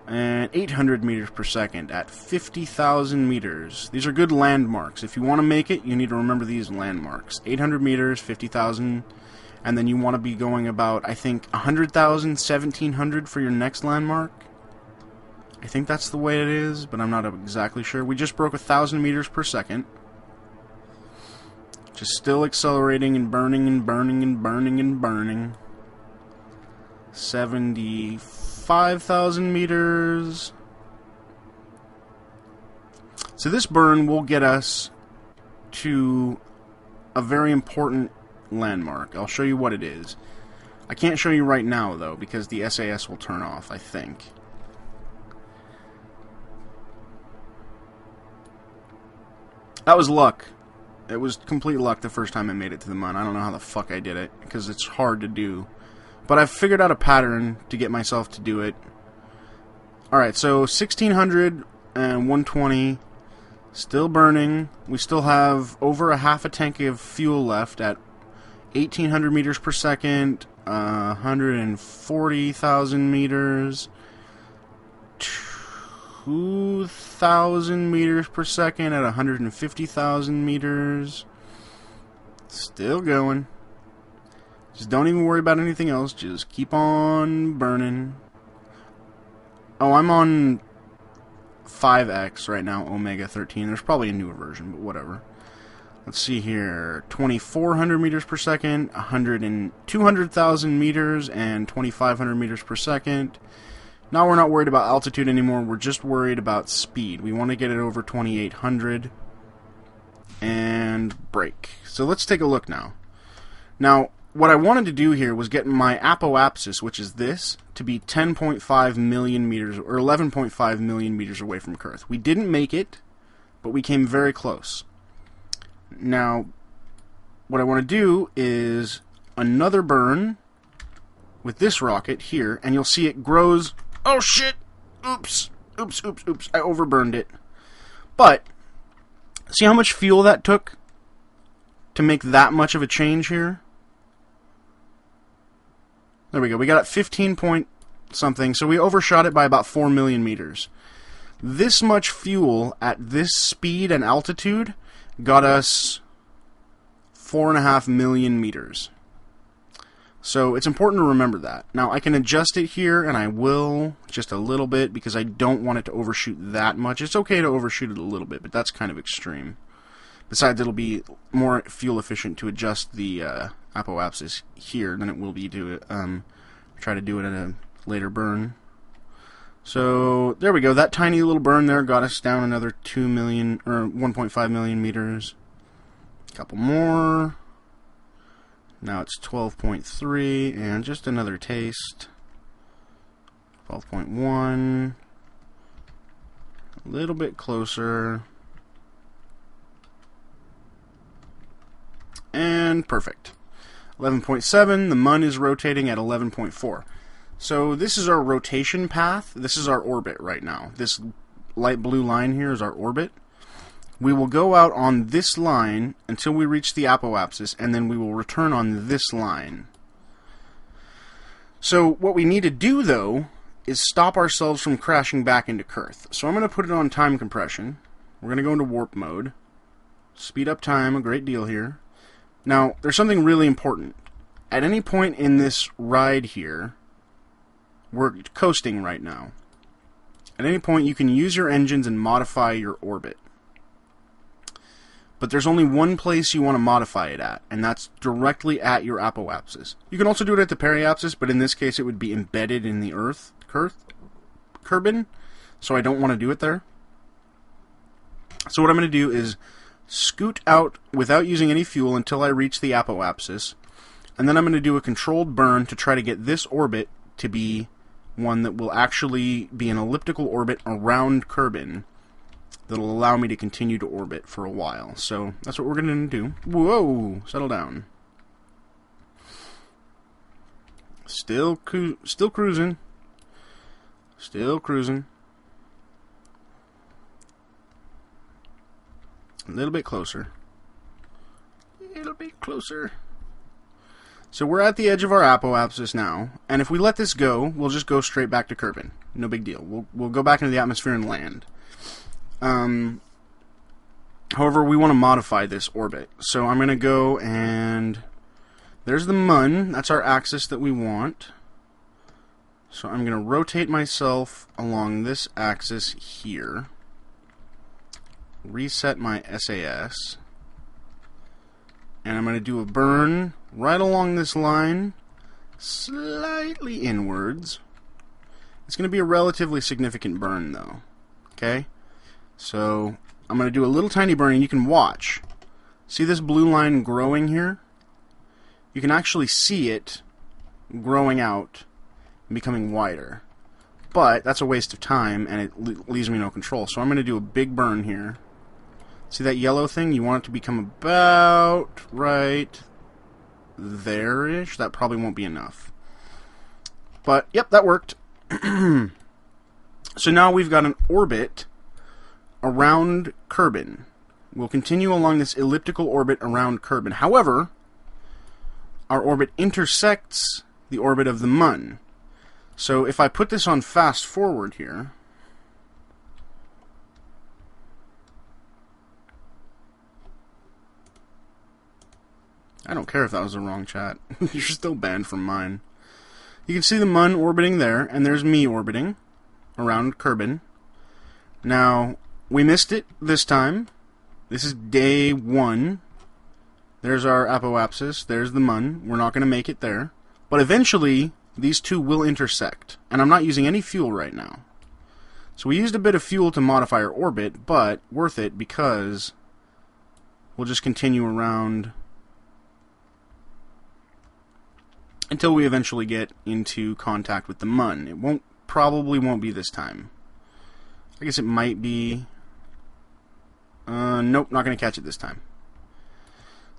And 800 meters per second at 50,000 meters. These are good landmarks. If you want to make it, you need to remember these landmarks. 800 meters, 50,000, and then you want to be going about, I think, 100,000, 1,700 for your next landmark. I think that's the way it is, but I'm not exactly sure. We just broke 1,000 meters per second. Just still accelerating and burning and burning and burning and burning. 75,000 meters. So this burn will get us to a very important landmark. I'll show you what it is. I can't show you right now, though, because the SAS will turn off, I think. That was luck. It was complete luck the first time I made it to the Mun. I don't know how the fuck I did it, because it's hard to do. But I've figured out a pattern to get myself to do it. Alright, so 1,600 and 120. Still burning. We still have over a half a tank of fuel left at 1,800 meters per second. 140,000 meters. 2,000 meters per second at 150,000 meters. Still going. Just don't even worry about anything else. Just keep on burning. Oh, I'm on 5X right now, Omega 13. There's probably a newer version, but whatever. Let's see here. 2,400 meters per second, 200,000 meters, and 2,500 meters per second. Now we're not worried about altitude anymore. We're just worried about speed. We want to get it over 2,800. And brake. So let's take a look now. Now, what I wanted to do here was get my apoapsis, which is this, to be 10.5 million meters, or 11.5 million meters away from Earth. We didn't make it, but we came very close. Now, what I want to do is another burn with this rocket here, and you'll see it grows. Oh shit! Oops! Oops, oops, oops. I overburned it. But, see how much fuel that took to make that much of a change here? There we go. We got it 15 point something, so we overshot it by about 4 million meters. This much fuel at this speed and altitude got us 4.5 million meters. So it's important to remember that. Now I can adjust it here, and I will just a little bit because I don't want it to overshoot that much. It's okay to overshoot it a little bit, but that's kind of extreme. Besides, it'll be more fuel efficient to adjust the apoapsis here than it will be to try to do it at a later burn. So there we go. That tiny little burn there got us down another 2 million or 1.5 million meters. A couple more. Now it's 12.3 and just another taste. 12.1. A little bit closer. And perfect. 11.7, the Mun is rotating at 11.4. So this is our rotation path. This is our orbit right now. This light blue line here is our orbit. We will go out on this line until we reach the apoapsis, and then we will return on this line. So what we need to do, though, is stop ourselves from crashing back into Earth. So I'm going to put it on time compression. We're going to go into warp mode. Speed up time a great deal here. Now, there's something really important. At any point in this ride here, we're coasting right now. At any point, you can use your engines and modify your orbit. But there's only one place you want to modify it at, and that's directly at your apoapsis. You can also do it at the periapsis, but in this case it would be embedded in the Earth, Kerbin, so I don't want to do it there. So what I'm going to do is scoot out without using any fuel until I reach the apoapsis, and then I'm going to do a controlled burn to try to get this orbit to be one that will actually be an elliptical orbit around Kerbin that'll allow me to continue to orbit for a while. So that's what we're going to do. Whoa! Settle down. Still cruising. Still cruising. A little bit closer. A little bit closer. So we're at the edge of our apoapsis now, and if we let this go, we'll just go straight back to Kerbin. No big deal. We'll go back into the atmosphere and land. However, we want to modify this orbit. So I'm going to go and... There's the Mun. That's our axis that we want. So I'm going to rotate myself along this axis here. Reset my SAS. And I'm going to do a burn right along this line, slightly inwards. It's going to be a relatively significant burn, though. Okay? So I'm going to do a little tiny burn, and you can watch. See this blue line growing here? You can actually see it growing out and becoming wider. But that's a waste of time, and it leaves me no control. So I'm going to do a big burn here. See that yellow thing? You want it to become about right there-ish. That probably won't be enough. But, yep, that worked. So now we've got an orbit around Kerbin. We'll continue along this elliptical orbit around Kerbin. However, our orbit intersects the orbit of the Mun. So if I put this on fast forward here... I don't care if that was the wrong chat. You're still banned from mine. You can see the Mun orbiting there, and there's me orbiting around Kerbin. Now, we missed it this time. This is day 1. There's our apoapsis. There's the Mun. We're not going to make it there. But eventually, these two will intersect. And I'm not using any fuel right now. So we used a bit of fuel to modify our orbit, but worth it because we'll just continue around until we eventually get into contact with the Mun. It probably won't be this time. I guess it might be. Nope, not going to catch it this time.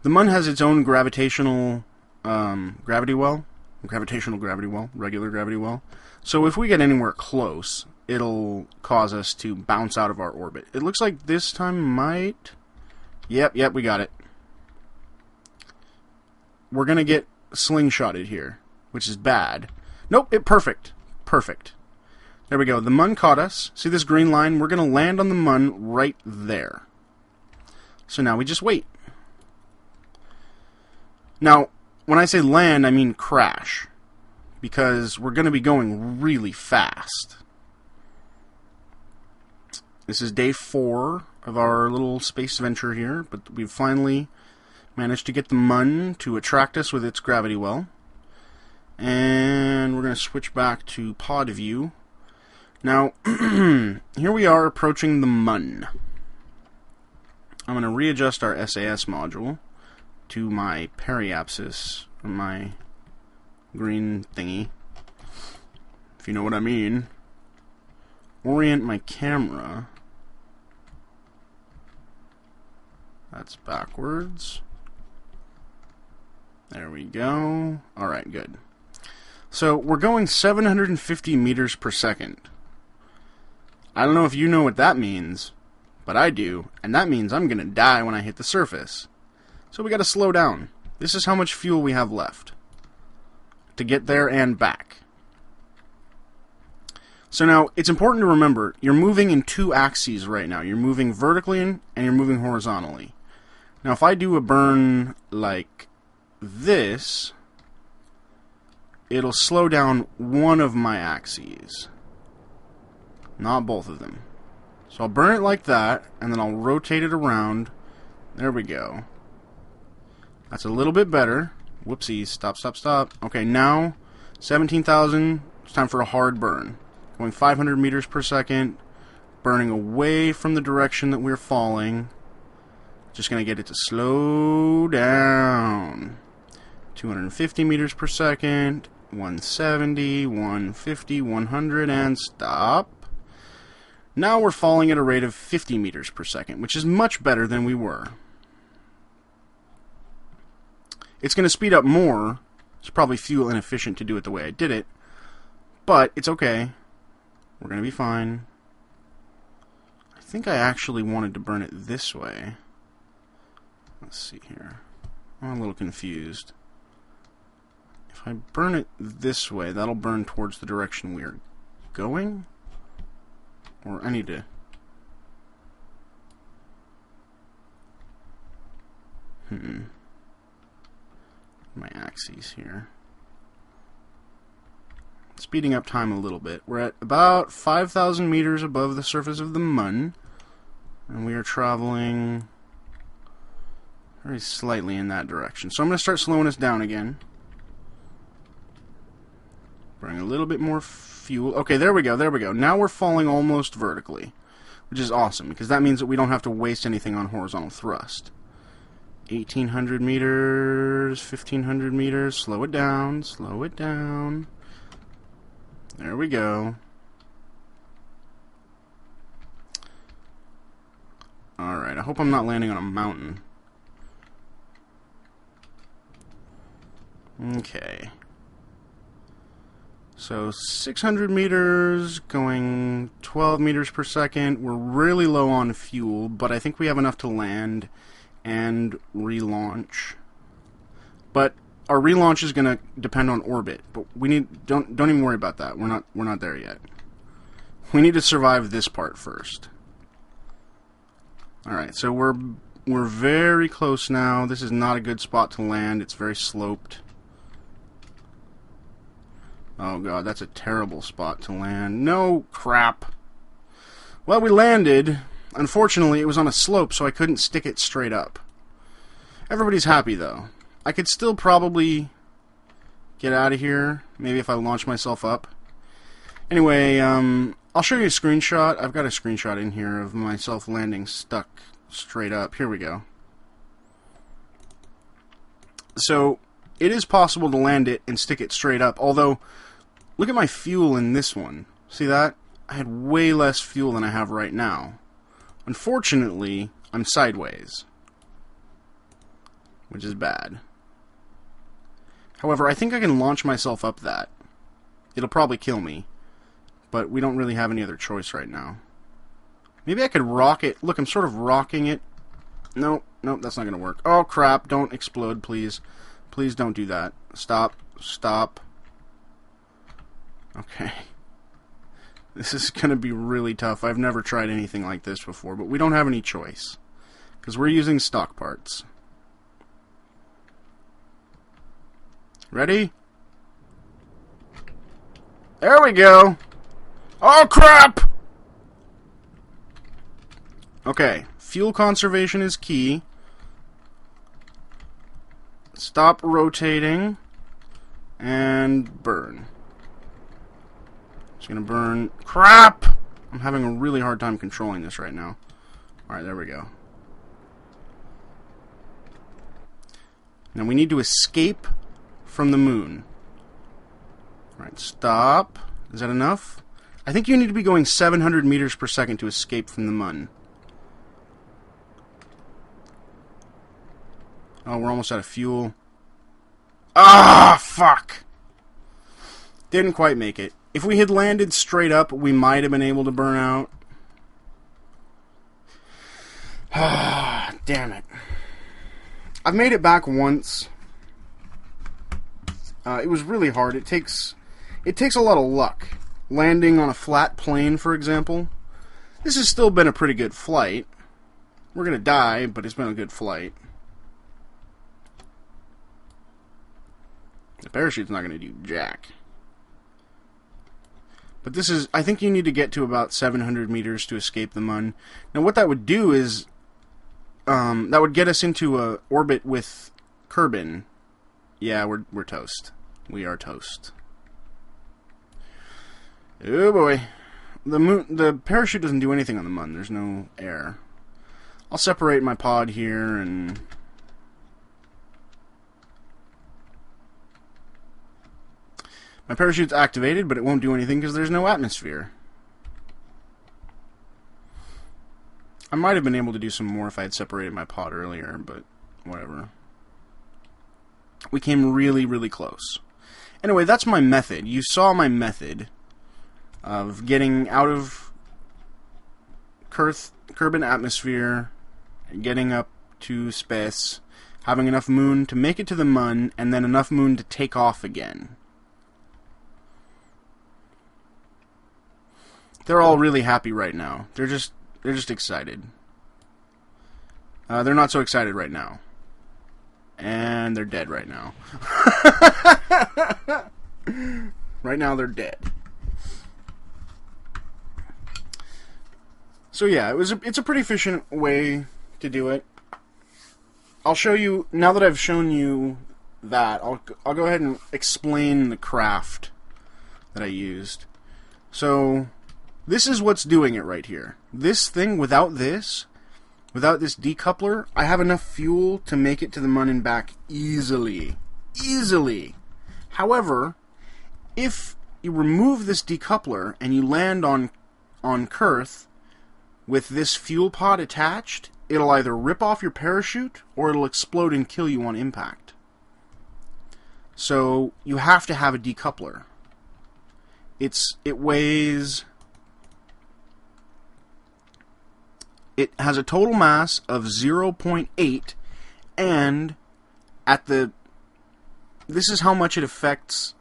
The Mun has its own gravitational gravity well. Gravitational gravity well. Regular gravity well. So if we get anywhere close, it'll cause us to bounce out of our orbit. It looks like this time might... Yep, we got it. We're going to get slingshotted here, which is bad. Nope, perfect. There we go. The Mun caught us. See this green line? We're going to land on the Mun right there. So now we just wait. Now, when I say land, I mean crash. Because we're going to be going really fast. This is day 4 of our little space venture here, but we've finally managed to get the Mun to attract us with its gravity well. And we're going to switch back to pod view. Now, here we are approaching the Mun. I'm going to readjust our SAS module to my periapsis, or my green thingy, if you know what I mean. Orient my camera. That's backwards. There we go. Alright, good. So, we're going 750 meters per second. I don't know if you know what that means, but I do, and that means I'm going to die when I hit the surface. So we got to slow down. This is how much fuel we have left to get there and back. So now, it's important to remember, you're moving in 2 axes right now. You're moving vertically and you're moving horizontally. Now, if I do a burn like this, it'll slow down one of my axes, not both of them. So I'll burn it like that, and then I'll rotate it around. There we go. That's a little bit better. Whoopsies. Stop. Okay, now 17,000. It's time for a hard burn. Going 500 meters per second. Burning away from the direction that we're falling. Just going to get it to slow down. 250 meters per second, 170, 150, 100, and stop. Now we're falling at a rate of 50 meters per second, which is much better than we were. It's going to speed up more. It's probably fuel inefficient to do it the way I did it, but it's okay. We're going to be fine. I think I actually wanted to burn it this way. Let's see here. I'm a little confused. If I burn it this way, that'll burn towards the direction we are going? Or I need to... My axes here. Speeding up time a little bit. We're at about 5,000 meters above the surface of the Mun, and we are traveling very slightly in that direction. So I'm going to start slowing us down again. Bring a little bit more fuel. Okay, there we go, there we go. Now we're falling almost vertically, which is awesome, because that means that we don't have to waste anything on horizontal thrust. 1,800 meters, 1,500 meters. Slow it down, slow it down. There we go. Alright, I hope I'm not landing on a mountain. Okay. So 600 meters, going 12 meters per second. We're really low on fuel, but I think we have enough to land and relaunch. But our relaunch is going to depend on orbit, but we need don't even worry about that. We're not there yet. We need to survive this part first. All right, so we're very close now. This is not a good spot to land. It's very sloped. Oh god, that's a terrible spot to land. No, crap. Well, we landed. Unfortunately, it was on a slope, so I couldn't stick it straight up. Everybody's happy, though. I could still probably get out of here, maybe if I launch myself up. Anyway, I'll show you a screenshot. I've got a screenshot in here of myself landing stuck straight up. Here we go. So, it is possible to land it and stick it straight up, although, look at my fuel in this one. See that? I had way less fuel than I have right now. Unfortunately, I'm sideways, which is bad. However, I think I can launch myself up that. It'll probably kill me, but we don't really have any other choice right now. Maybe I could rock it. Look, I'm sort of rocking it. Nope, nope, that's not going to work. Oh, crap, don't explode, please. Please don't do that. Stop, stop. Okay. This is going to be really tough. I've never tried anything like this before, but we don't have any choice, because we're using stock parts. Ready? There we go. Oh, crap! Okay, fuel conservation is key. Stop rotating, and burn. It's gonna burn. Crap! I'm having a really hard time controlling this right now. Alright, there we go. Now we need to escape from the moon. Alright, stop. Is that enough? I think you need to be going 700 meters per second to escape from the Mun. Oh, we're almost out of fuel. Ah, fuck! Didn't quite make it. If we had landed straight up, we might have been able to burn out. Ah, damn it. I've made it back once. It was really hard. It takes a lot of luck. Landing on a flat plane, for example. This has still been a pretty good flight. We're gonna die, but it's been a good flight. The parachute's not gonna do jack. But this is, I think you need to get to about 700 meters to escape the Mun. Now what that would do is, that would get us into a orbit with Kerbin. Yeah, we're toast. We are toast. Oh boy. The parachute doesn't do anything on the Mun. There's no air. I'll separate my pod here and... My parachute's activated, but it won't do anything because there's no atmosphere. I might have been able to do some more if I had separated my pod earlier, but whatever. We came really, really close. Anyway, that's my method. You saw my method of getting out of Kerbin atmosphere, getting up to space, having enough moon to make it to the Mun, and then enough moon to take off again. They're all really happy right now. They're just excited. They're not so excited right now. And they're dead right now. Right now they're dead. So yeah, it's a pretty efficient way to do it. I'll show you, now that I've shown you that, I'll go ahead and explain the craft that I used. So this is what's doing it right here. This thing, without this decoupler, I have enough fuel to make it to the Mun and back easily. Easily. However, if you remove this decoupler and you land on Kurth with this fuel pod attached, it'll either rip off your parachute or it'll explode and kill you on impact. So you have to have a decoupler. It has a total mass of 0.8, and this is how much it affects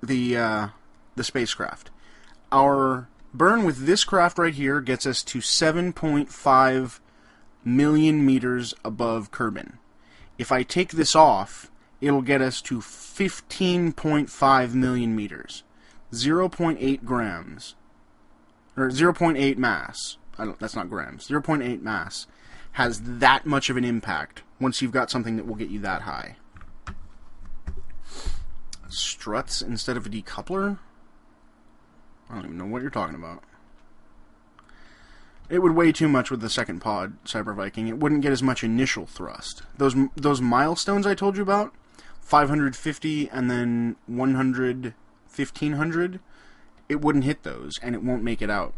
the spacecraft. Our burn with this craft right here gets us to 7.5 million meters above Kerbin. If I take this off, it'll get us to 15.5 million meters. 0.8 grams. Or 0.8 mass. That's not grams. 0.8 mass has that much of an impact once you've got something that will get you that high. Struts instead of a decoupler? I don't even know what you're talking about. It would weigh too much with the second pod, Cyber Viking. It wouldn't get as much initial thrust. Those milestones I told you about, 550 and then 100, 1500, it wouldn't hit those, and it won't make it out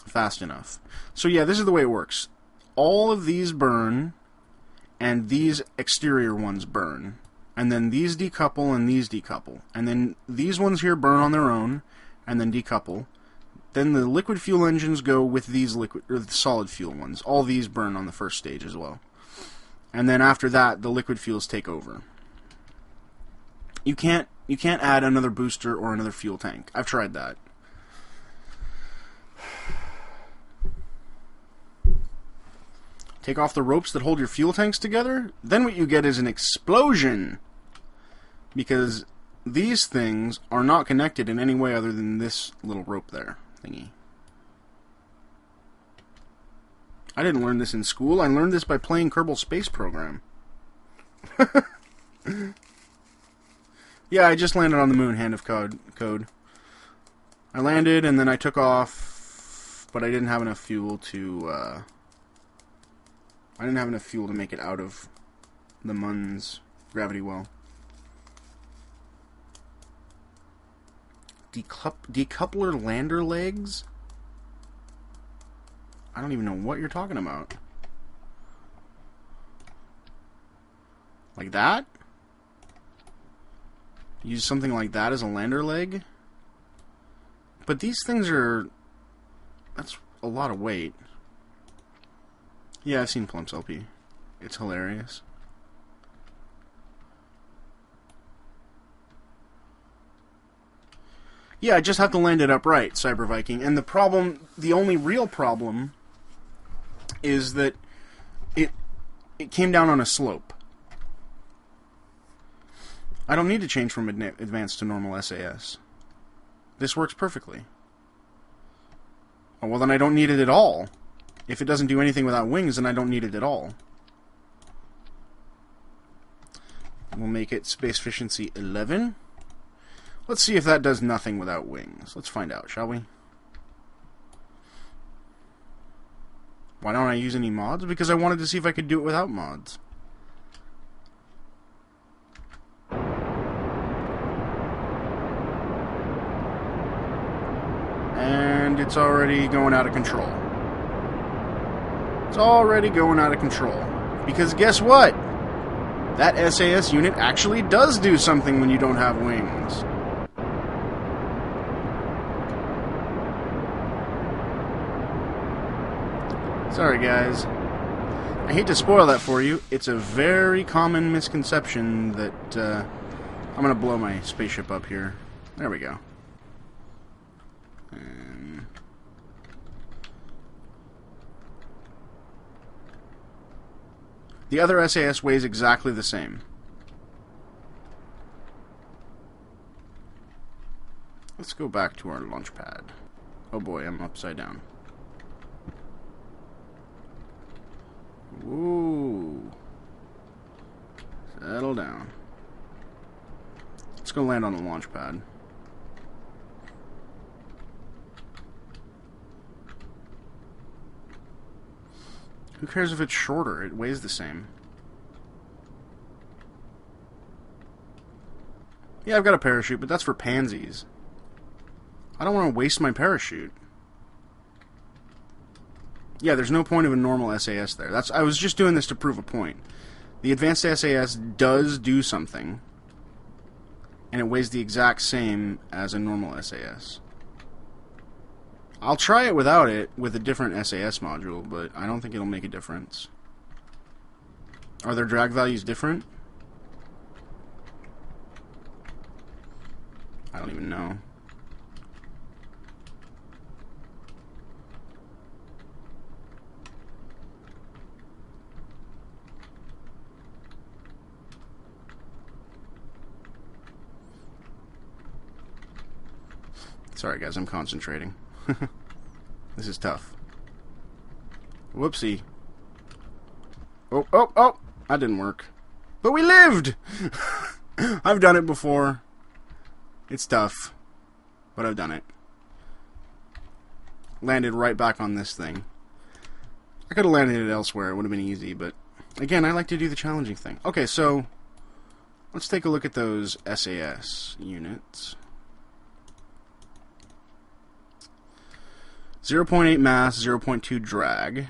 fast enough. So yeah, this is the way it works. All of these burn, and these exterior ones burn, and then these decouple and these decouple, and then these ones here burn on their own and then decouple. Then the liquid fuel engines go with these the solid fuel ones. All these burn on the first stage as well, and then after that the liquid fuels take over. You can't add another booster or another fuel tank. I've tried that. Take off the ropes that hold your fuel tanks together, then what you get is an explosion. Because these things are not connected in any way other than this little rope there thingy. I didn't learn this in school. I learned this by playing Kerbal Space Program. Yeah, I just landed on the moon, Hand of Code. I landed and then I took off, but I didn't have enough fuel to... I didn't have enough fuel to make it out of the Mun's gravity well. Decoupler lander legs? I don't even know what you're talking about. Like that? Use something like that as a lander leg? But these things are... That's a lot of weight. Yeah, I've seen Plump's LP. It's hilarious. Yeah, I just have to land it upright, Cyber Viking. And the problem, the only real problem, is that it came down on a slope. I don't need to change from advanced to normal SAS. This works perfectly. Oh, well, then I don't need it at all. If it doesn't do anything without wings, then I don't need it at all. We'll make it space efficiency 11. Let's see if that does nothing without wings. Let's find out, shall we? Why don't I use any mods? Because I wanted to see if I could do it without mods. And it's already going out of control. It's already going out of control. Because guess what? That SAS unit actually does do something when you don't have wings. Sorry guys. I hate to spoil that for you. It's a very common misconception that I'm gonna blow my spaceship up here. There we go. And the other SAS weighs exactly the same. Let's go back to our launch pad. Oh boy, I'm upside down. Ooh. Settle down. Let's go land on the launch pad. Who cares if it's shorter? It weighs the same. Yeah, I've got a parachute, but that's for pansies. I don't want to waste my parachute. Yeah, there's no point of a normal SAS there. I was just doing this to prove a point. The advanced SAS does do something, and it weighs the exact same as a normal SAS. I'll try it without it, with a different SAS module, but I don't think it'll make a difference. Are their drag values different? I don't even know. Sorry guys, I'm concentrating. This is tough. Whoopsie. Oh, oh, oh! That didn't work. But we lived! I've done it before. It's tough. But I've done it. Landed right back on this thing. I could have landed it elsewhere. It would have been easy, but... Again, I like to do the challenging thing. Okay, so... Let's take a look at those SAS units. 0.8 mass, 0.2 drag.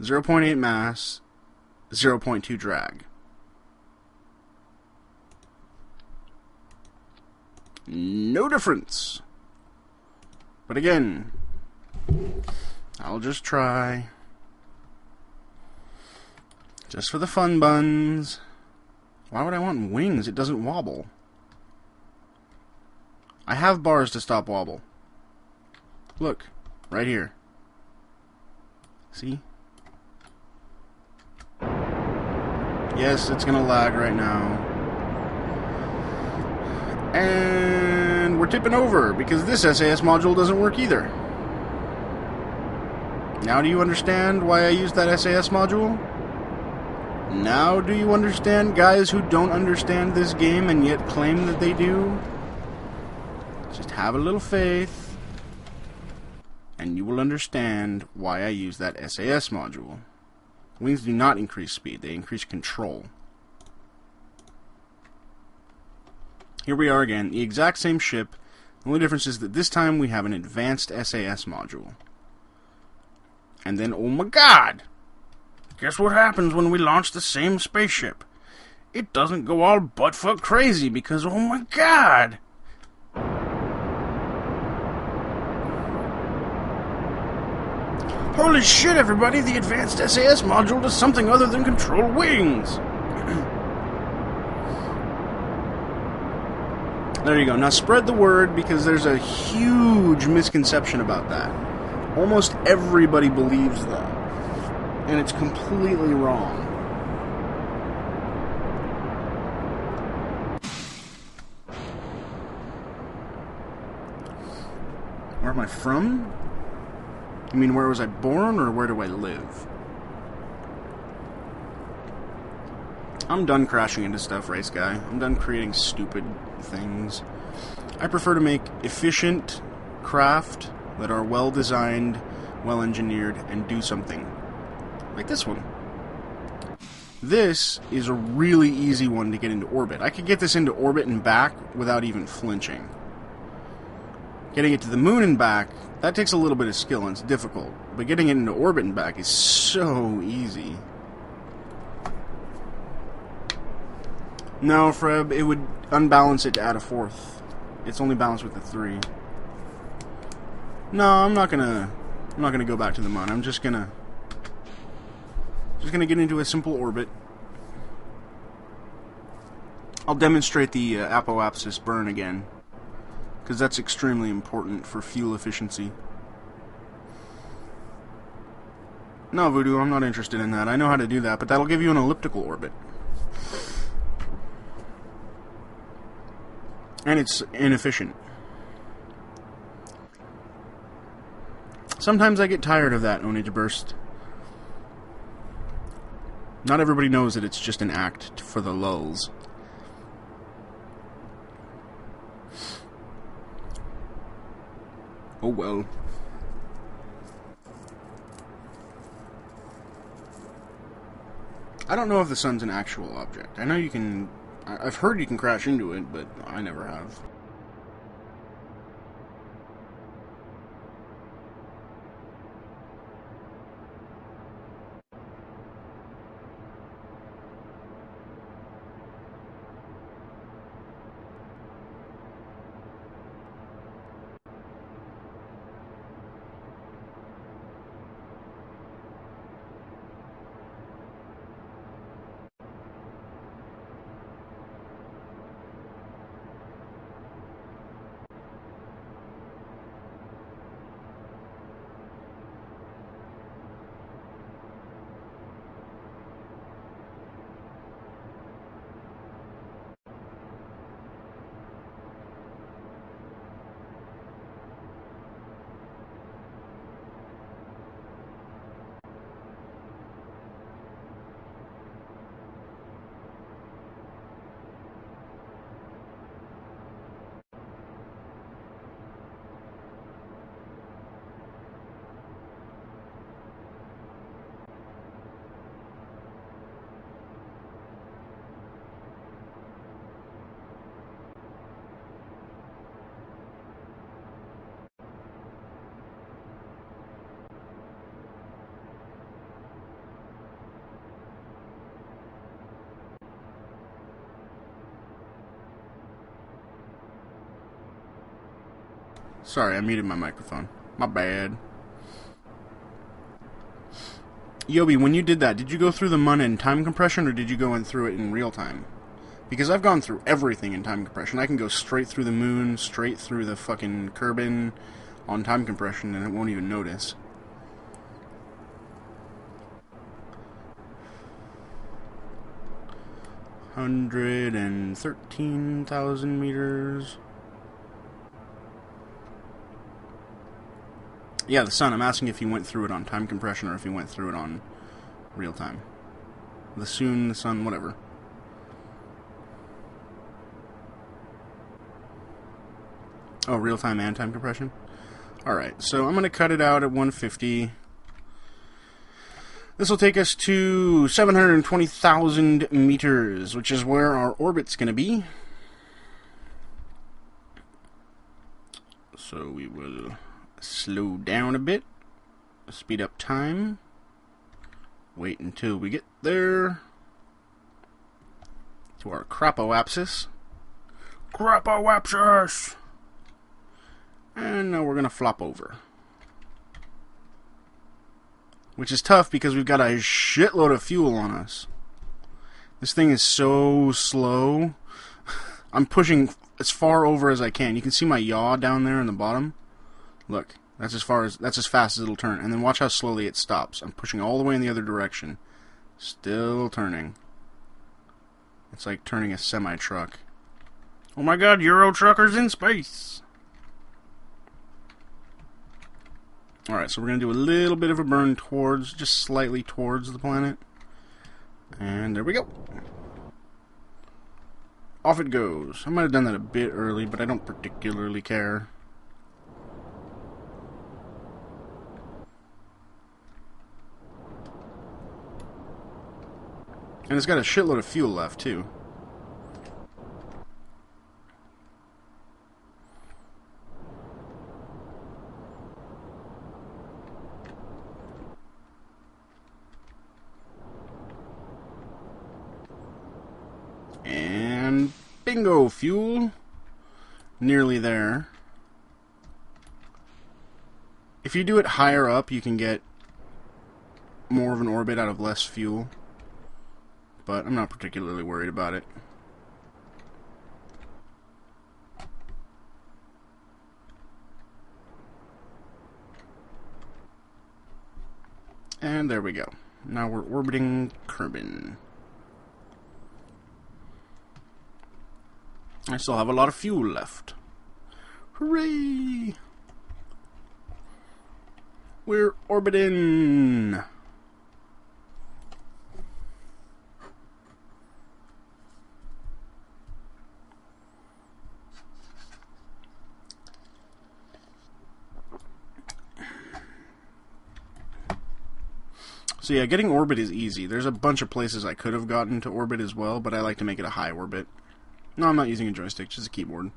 0.8 mass, 0.2 drag. No difference. But again, I'll just try. Just for the fun buns. Why would I want wings? It doesn't wobble. I have bars to stop wobble. Look. Right here. See? Yes, it's gonna lag right now. And we're tipping over because this SAS module doesn't work either. Now do you understand why I used that SAS module? Now do you understand guys who don't understand this game and yet claim that they do? Just have a little faith. And you will understand why I use that SAS module. Wings do not increase speed, they increase control. Here we are again, the exact same ship. The only difference is that this time we have an advanced SAS module. And then, oh my god! Guess what happens when we launch the same spaceship? It doesn't go all butt-fuck crazy because, oh my god! Holy shit, everybody! The advanced SAS module does something other than control wings! There you go. Now spread the word because there's a huge misconception about that. Almost everybody believes that. And it's completely wrong. Where am I from? You mean where was I born, or where do I live? I'm done crashing into stuff, race guy. I'm done creating stupid things. I prefer to make efficient craft that are well designed well engineered, and do something. Like this one. This is a really easy one to get into orbit. I could get this into orbit and back without even flinching. Getting it to the moon and back, that takes a little bit of skill and it's difficult. But getting it into orbit and back is so easy. No, Freb, it would unbalance it to add a fourth. It's only balanced with a 3. No, I'm not gonna go back to the moon. I'm just gonna get into a simple orbit. I'll demonstrate the apoapsis burn again, because that's extremely important for fuel efficiency. No, Voodoo, I'm not interested in that. I know how to do that, but that'll give you an elliptical orbit. And it's inefficient. Sometimes I get tired of that onage burst. Not everybody knows that it's just an act for the lulz. Oh well. I don't know if the sun's an actual object. I know you can... I've heard you can crash into it, but I never have. Sorry, I muted my microphone. My bad. Yobi, when you did that, did you go through the mun in time compression, or did you go in through it in real time? Because I've gone through everything in time compression. I can go straight through the moon, straight through the fucking Kerbin on time compression, and it won't even notice. $113,000 meters. Yeah, the sun. I'm asking if you went through it on time compression or if you went through it on real time. The sun, whatever. Oh, real time and time compression? Alright, so I'm going to cut it out at 150. This will take us to 720,000 meters, which is where our orbit's going to be. So we will slow down a bit, speed up time, wait until we get there to our crapoapsis. Crapoapsis! And now we're going to flop over. Which is tough because we've got a shitload of fuel on us. This thing is so slow. I'm pushing as far over as I can. You can see my yaw down there in the bottom. Look, that's as fast as it'll turn. And then watch how slowly it stops. I'm pushing all the way in the other direction. Still turning. It's like turning a semi-truck. Oh my god, Euro truckers in space! Alright, so we're going to do a little bit of a burn towards, just slightly towards the planet. And there we go. Off it goes. I might have done that a bit early, but I don't particularly care. And it's got a shitload of fuel left, too. And bingo, fuel. Nearly there. If you do it higher up, you can get more of an orbit out of less fuel. But I'm not particularly worried about it. And there we go. Now we're orbiting Kerbin. I still have a lot of fuel left. Hooray! We're orbiting! So yeah, getting orbit is easy. There's a bunch of places I could have gotten to orbit as well, but I like to make it a high orbit. No, I'm not using a joystick, just a keyboard.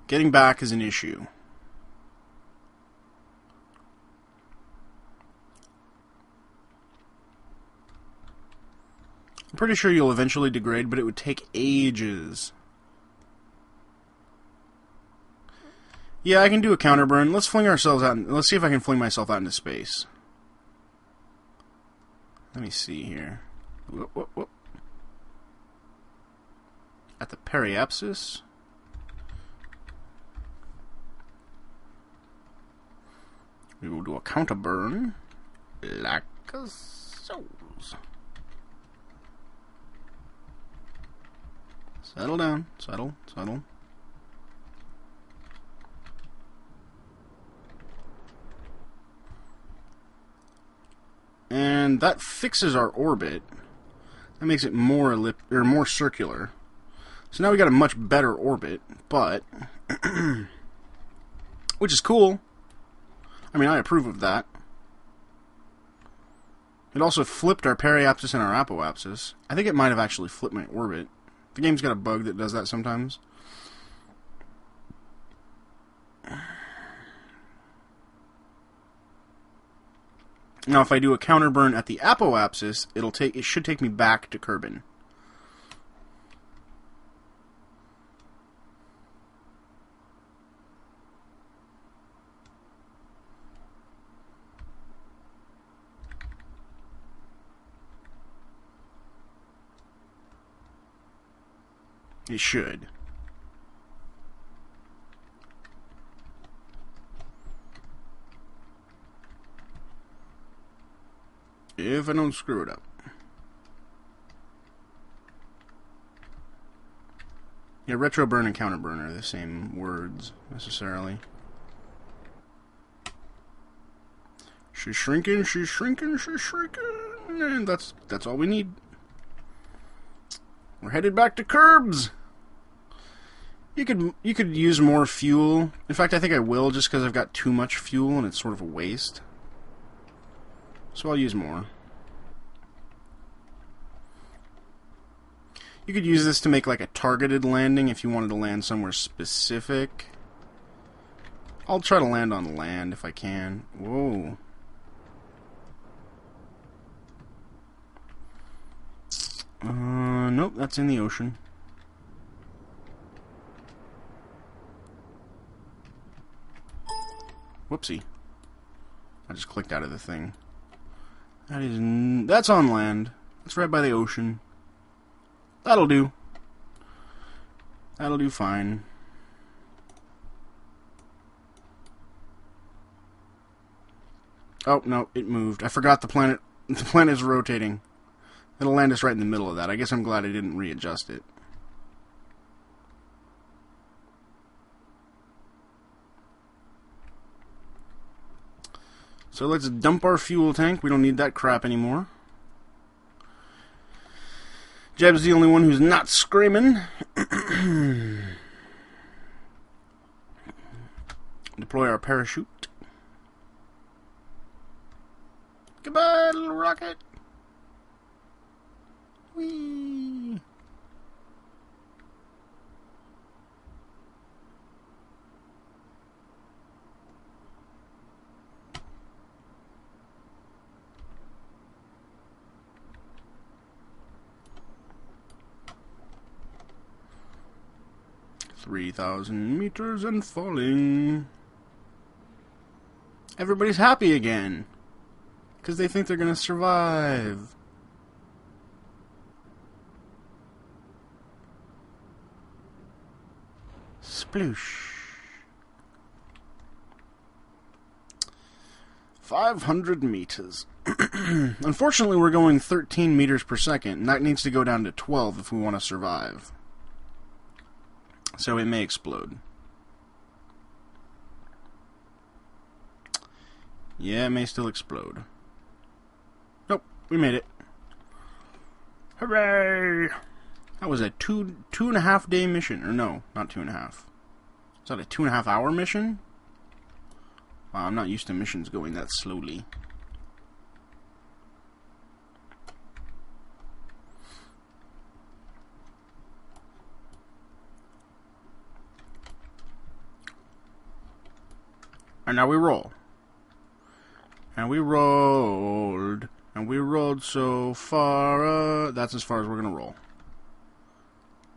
Getting back is an issue. I'm pretty sure you'll eventually degrade, but it would take ages. Yeah, I can do a counterburn. Let's fling ourselves out. Let's see if I can fling myself out into space. Let me see here. Whoop, whoop, whoop. At the periapsis. We will do a counterburn. Like so. Settle down. Settle. Settle. And that fixes our orbit. That makes it more more circular. So now we got a much better orbit, but which is cool. I mean, I approve of that. It also flipped our periapsis and our apoapsis. I think it might have actually flipped my orbit. The game's got a bug that does that sometimes. Now, if I do a counterburn at the apoapsis, it should take me back to Kerbin. It should. If I don't screw it up. Yeah, retro burn and counter burn are the same words, necessarily. She's shrinking, she's shrinking, she's shrinking. And that's all we need. We're headed back to Kerbs. You could use more fuel. In fact, I think I will, just because I've got too much fuel and it's sort of a waste. So I'll use more. You could use this to make like a targeted landing if you wanted to land somewhere specific. I'll try to land on land if I can. Whoa. Nope, that's in the ocean. Whoopsie. I just clicked out of the thing. That's on land. That's right by the ocean. That'll do. That'll do fine. Oh, no, it moved. I forgot the planet is rotating. It'll land us right in the middle of that. I guess I'm glad I didn't readjust it. So let's dump our fuel tank. We don't need that crap anymore. Jeb's the only one who's not screaming. Deploy our parachute. Goodbye, little rocket. Whee! $3,000 and falling. Everybody's happy again. Because they think they're going to survive. Sploosh. 500 meters. Unfortunately, we're going 13 meters per second, and that needs to go down to 12 if we want to survive. So it may explode. Yeah, it may still explode. Nope, we made it. Hooray! That was a two and a half day mission. Or no, not 2.5. Is that a 2.5 hour mission? Wow, I'm not used to missions going that slowly. And now we roll. And we rolled. And we rolled so far. That's as far as we're gonna roll.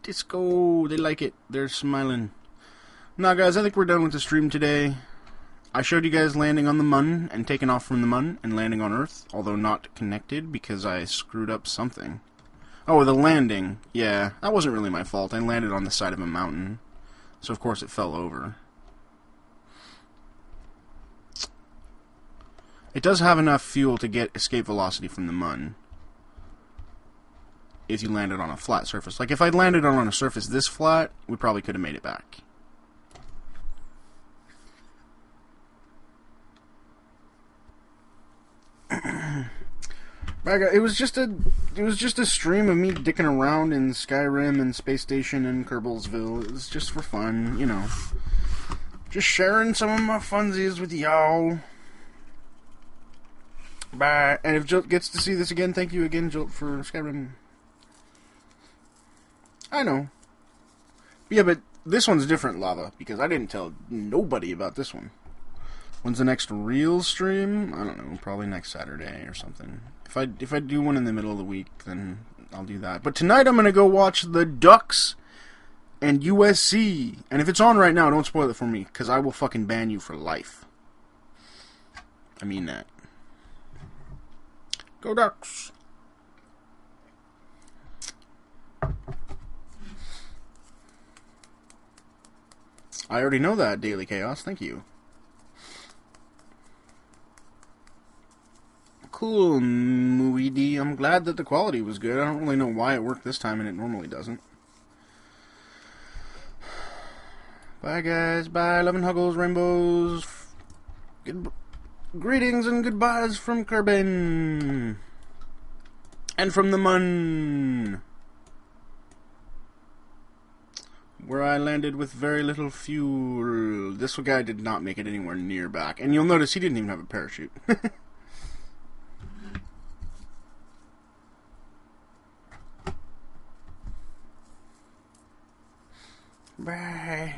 Disco. They like it. They're smiling. Now, guys, I think we're done with the stream today. I showed you guys landing on the Mun and taking off from the Mun and landing on Earth, although not connected because I screwed up something. Oh, the landing. Yeah, that wasn't really my fault. I landed on the side of a mountain, so of course it fell over. It does have enough fuel to get escape velocity from the Mun if you landed on a flat surface. Like, if I'd landed on a surface this flat, we probably could have made it back. It was just a stream of me dicking around in Skyrim and Space Station and Kerbalisville. It was just for fun, you know. Just sharing some of my funsies with y'all. Bye. And if Jolt gets to see this again, thank you again, Jolt, for Skyrim. I know. Yeah, but this one's different, Lava, because I didn't tell nobody about this one. When's the next real stream? I don't know, probably next Saturday or something. If I do one in the middle of the week, then I'll do that. But tonight I'm gonna go watch the Ducks and USC. And if it's on right now, don't spoil it for me, because I will fucking ban you for life. I mean that. Go Ducks! I already know that, Daily Chaos. Thank you. Cool, Movie D. I'm glad that the quality was good. I don't really know why it worked this time and it normally doesn't. Bye, guys. Bye. Love and huggles, rainbows. Greetings and goodbyes from Kerbin. And from the Mun. Where I landed with very little fuel. This guy did not make it anywhere near back. And you'll notice he didn't even have a parachute. Bye.